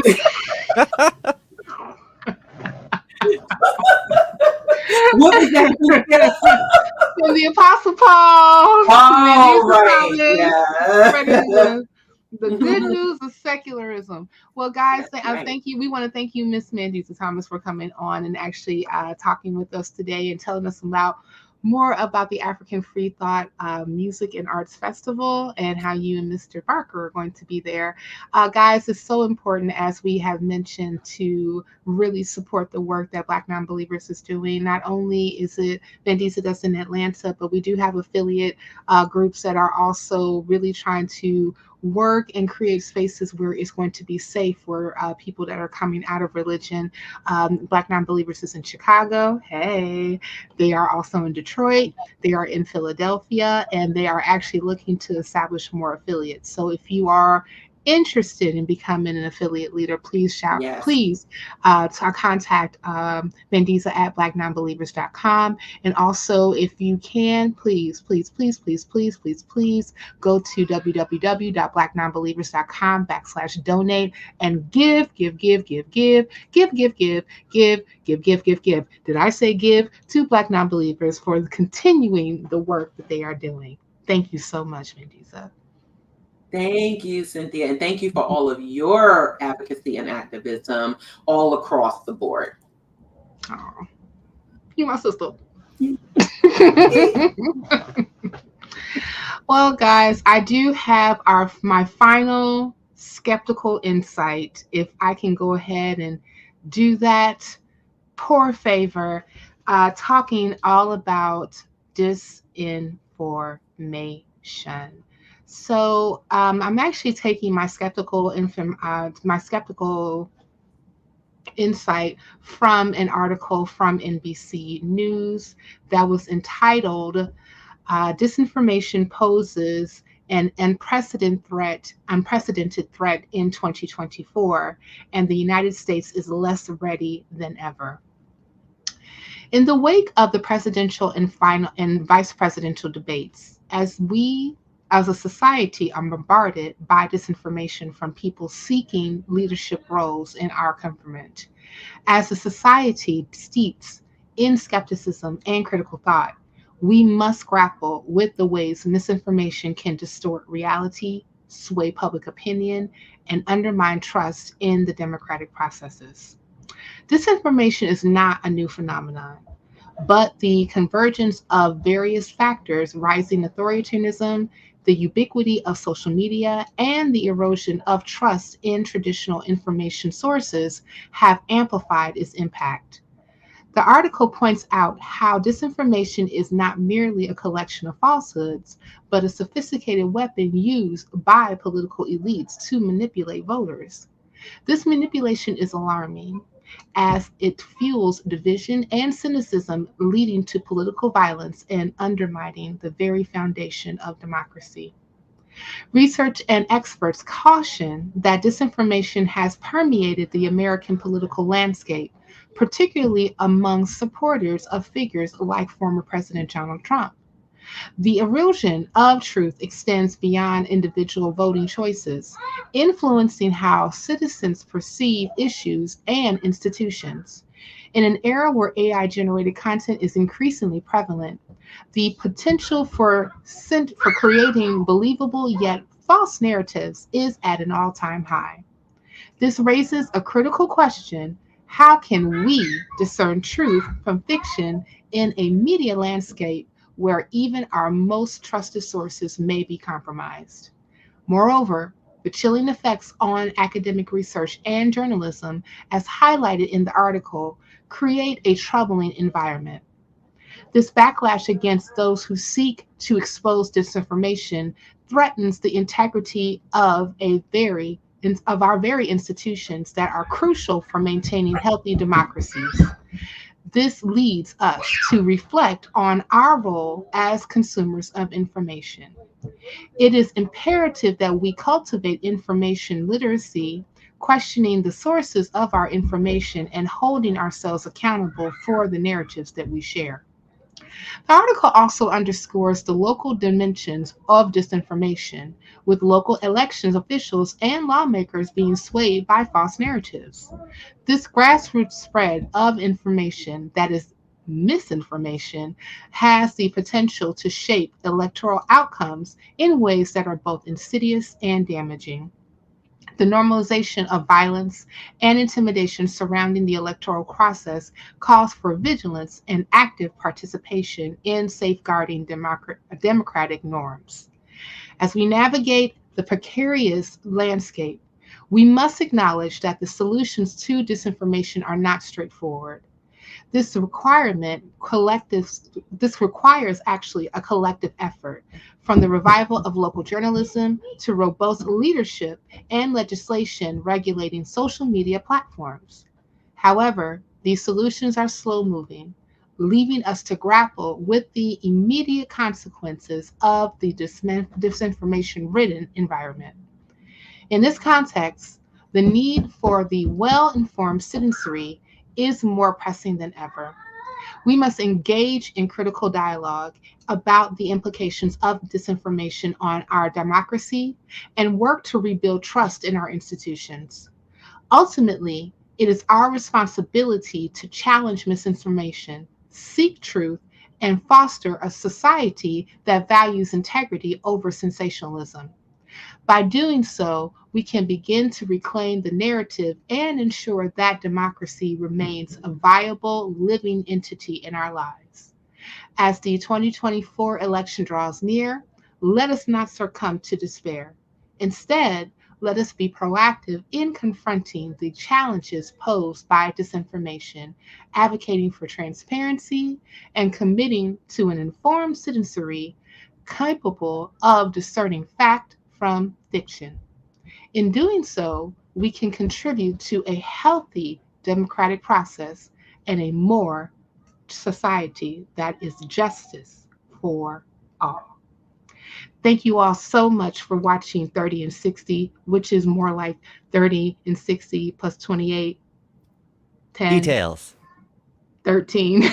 What was that? From the Apostle Paul. Oh, Mandisa right. Thomas, spreading Yeah. the good news of secularism. Well, guys, That's right. thank you. We want to thank you, Miss Mandisa Thomas, for coming on and actually talking with us today and telling us more about the African Free Thought Music and Arts Festival, and how you and Mr. Barker are going to be there. Guys, it's so important, as we have mentioned, to really support the work that Black Nonbelievers is doing. Not only is it Mandisa does in Atlanta, but we do have affiliate groups that are also really trying to work and create spaces where it's going to be safe for people that are coming out of religion. Black Nonbelievers is in Chicago. Hey, they are also in Detroit. They are in Philadelphia, and they are actually looking to establish more affiliates. So if you are interested in becoming an affiliate leader, please Yes. contact Mandisa at blacknonbelievers.com. And also, if you can, please go to www.blacknonbelievers.com/donate and give. Did I say give? To Black Nonbelievers for continuing the work that they are doing. Thank you so much, Mandisa. Thank you, Cynthia, and thank you for all of your advocacy and activism all across the board. Oh, you my sister. Well, guys, I do have my final skeptical insight. If I can go ahead and do that, poor favor, talking all about disinformation. So I'm actually taking my skeptical insight from an article from NBC News that was entitled "Disinformation Poses an Unprecedented Threat in 2024, and the United States is less ready than ever." In the wake of the presidential and vice presidential debates, as we as a society are bombarded by disinformation from people seeking leadership roles in our government, as a society steeped in skepticism and critical thought, we must grapple with the ways misinformation can distort reality, sway public opinion, and undermine trust in the democratic processes. Disinformation is not a new phenomenon, but the convergence of various factors, rising authoritarianism, the ubiquity of social media, and the erosion of trust in traditional information sources have amplified its impact. The article points out how disinformation is not merely a collection of falsehoods, but a sophisticated weapon used by political elites to manipulate voters. This manipulation is alarming. as it fuels division and cynicism, leading to political violence and undermining the very foundation of democracy. Research and experts caution that disinformation has permeated the American political landscape, particularly among supporters of figures like former President Donald Trump. The erosion of truth extends beyond individual voting choices, influencing how citizens perceive issues and institutions. In an era where AI generated content is increasingly prevalent, the potential for creating believable yet false narratives is at an all time high. This raises a critical question: how can we discern truth from fiction in a media landscape where even our most trusted sources may be compromised? Moreover, the chilling effects on academic research and journalism, as highlighted in the article, create a troubling environment. This backlash against those who seek to expose disinformation threatens the integrity of our very institutions that are crucial for maintaining healthy democracies. This leads us to reflect on our role as consumers of information. It is imperative that we cultivate information literacy, questioning the sources of our information and holding ourselves accountable for the narratives that we share. The article also underscores the local dimensions of disinformation, with local elections officials and lawmakers being swayed by false narratives. This grassroots spread of information that is misinformation has the potential to shape electoral outcomes in ways that are both insidious and damaging. The normalization of violence and intimidation surrounding the electoral process calls for vigilance and active participation in safeguarding democratic norms. As we navigate the precarious landscape, we must acknowledge that the solutions to disinformation are not straightforward. This requires actually a collective effort, from the revival of local journalism to robust leadership and legislation regulating social media platforms. However, these solutions are slow moving, leaving us to grapple with the immediate consequences of the disinformation ridden environment. In this context, the need for the well informed citizenry is more pressing than ever. We must engage in critical dialogue about the implications of disinformation on our democracy and work to rebuild trust in our institutions. Ultimately, it is our responsibility to challenge misinformation, seek truth, and foster a society that values integrity over sensationalism. By doing so, we can begin to reclaim the narrative and ensure that democracy remains a viable, living entity in our lives. As the 2024 election draws near, let us not succumb to despair. Instead, let us be proactive in confronting the challenges posed by disinformation, advocating for transparency, and committing to an informed citizenry capable of discerning fact from fiction. In doing so, we can contribute to a healthy democratic process and a more society that is justice for all. Thank you all so much for watching 30 and 60, which is more like 30 and 60 plus 28, 10. Details. 13.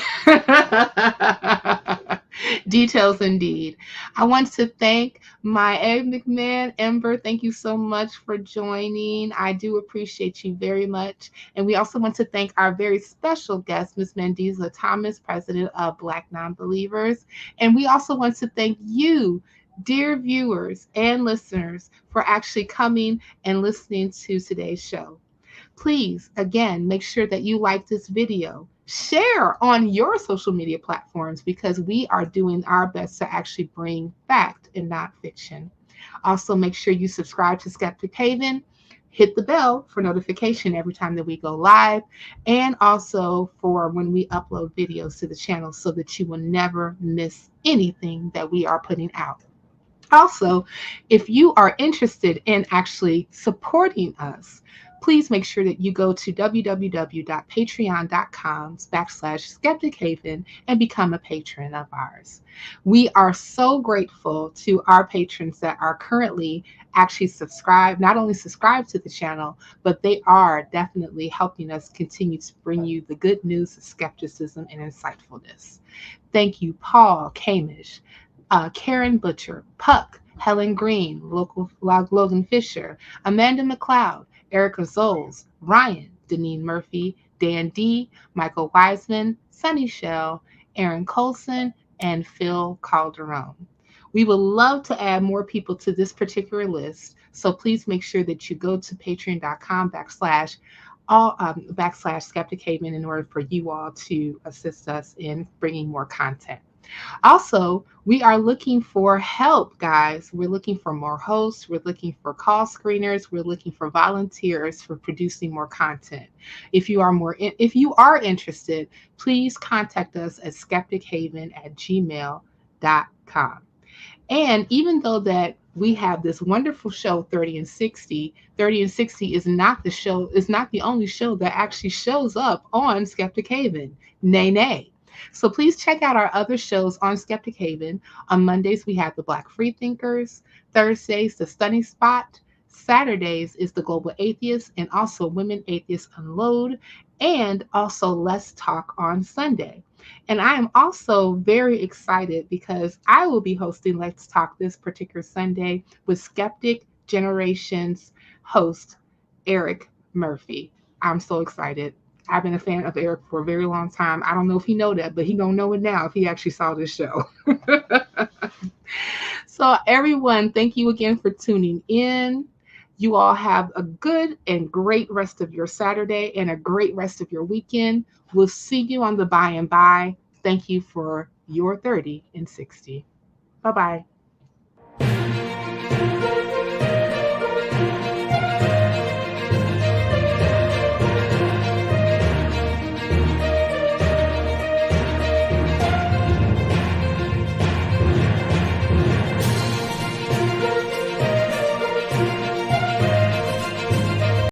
Details indeed. I want to thank my McMahon, Ember. Thank you so much for joining. I do appreciate you very much. And we also want to thank our very special guest, Ms. Mandisa Thomas, president of Black Nonbelievers. And we also want to thank you, dear viewers and listeners, for actually coming and listening to today's show. Please, again, make sure that you like this video. Share on your social media platforms, because we are doing our best to actually bring fact and not fiction. Also, make sure you subscribe to Skeptic Haven. Hit the bell for notification every time that we go live, and also for when we upload videos to the channel, so that you will never miss anything that we are putting out. Also, if you are interested in actually supporting us, please make sure that you go to www.patreon.com/Skeptic Haven and become a patron of ours. We are so grateful to our patrons that are currently actually subscribed, not only subscribed to the channel, but they are definitely helping us continue to bring you the good news of skepticism and insightfulness. Thank you, Paul Kamish, Karen Butcher, Puck, Helen Green, Logan Fisher, Amanda McLeod, Erica Ozols, Ryan, Deneen Murphy, Dan D, Michael Wiseman, Sunny Shell, Aaron Coalson, and Phil Calderone. We would love to add more people to this particular list, so please make sure that you go to patreon.com/Skeptic Haven in order for you all to assist us in bringing more content. Also, we are looking for help, guys. We're looking for more hosts. We're looking for call screeners. We're looking for volunteers for producing more content. If you are interested, please contact us at skeptichaven@gmail.com. And even though that we have this wonderful show 30 and 60 is not the only show that actually shows up on Skeptic Haven. Nay. So please check out our other shows on Skeptic Haven. On Mondays, we have the Black Freethinkers. Thursdays, the Stunning Spot. Saturdays is the Global Atheists, and also Women Atheists Unload, and also Let's Talk on Sunday. And I am also very excited because I will be hosting Let's Talk this particular Sunday with Skeptic Generations host Eric Murphy. I'm so excited. I've been a fan of Eric for a very long time. I don't know if he know that, but he gonna know it now if he actually saw this show. So everyone, thank you again for tuning in. You all have a good and great rest of your Saturday and a great rest of your weekend. We'll see you on the by and by. Thank you for your 30 and 60. Bye-bye.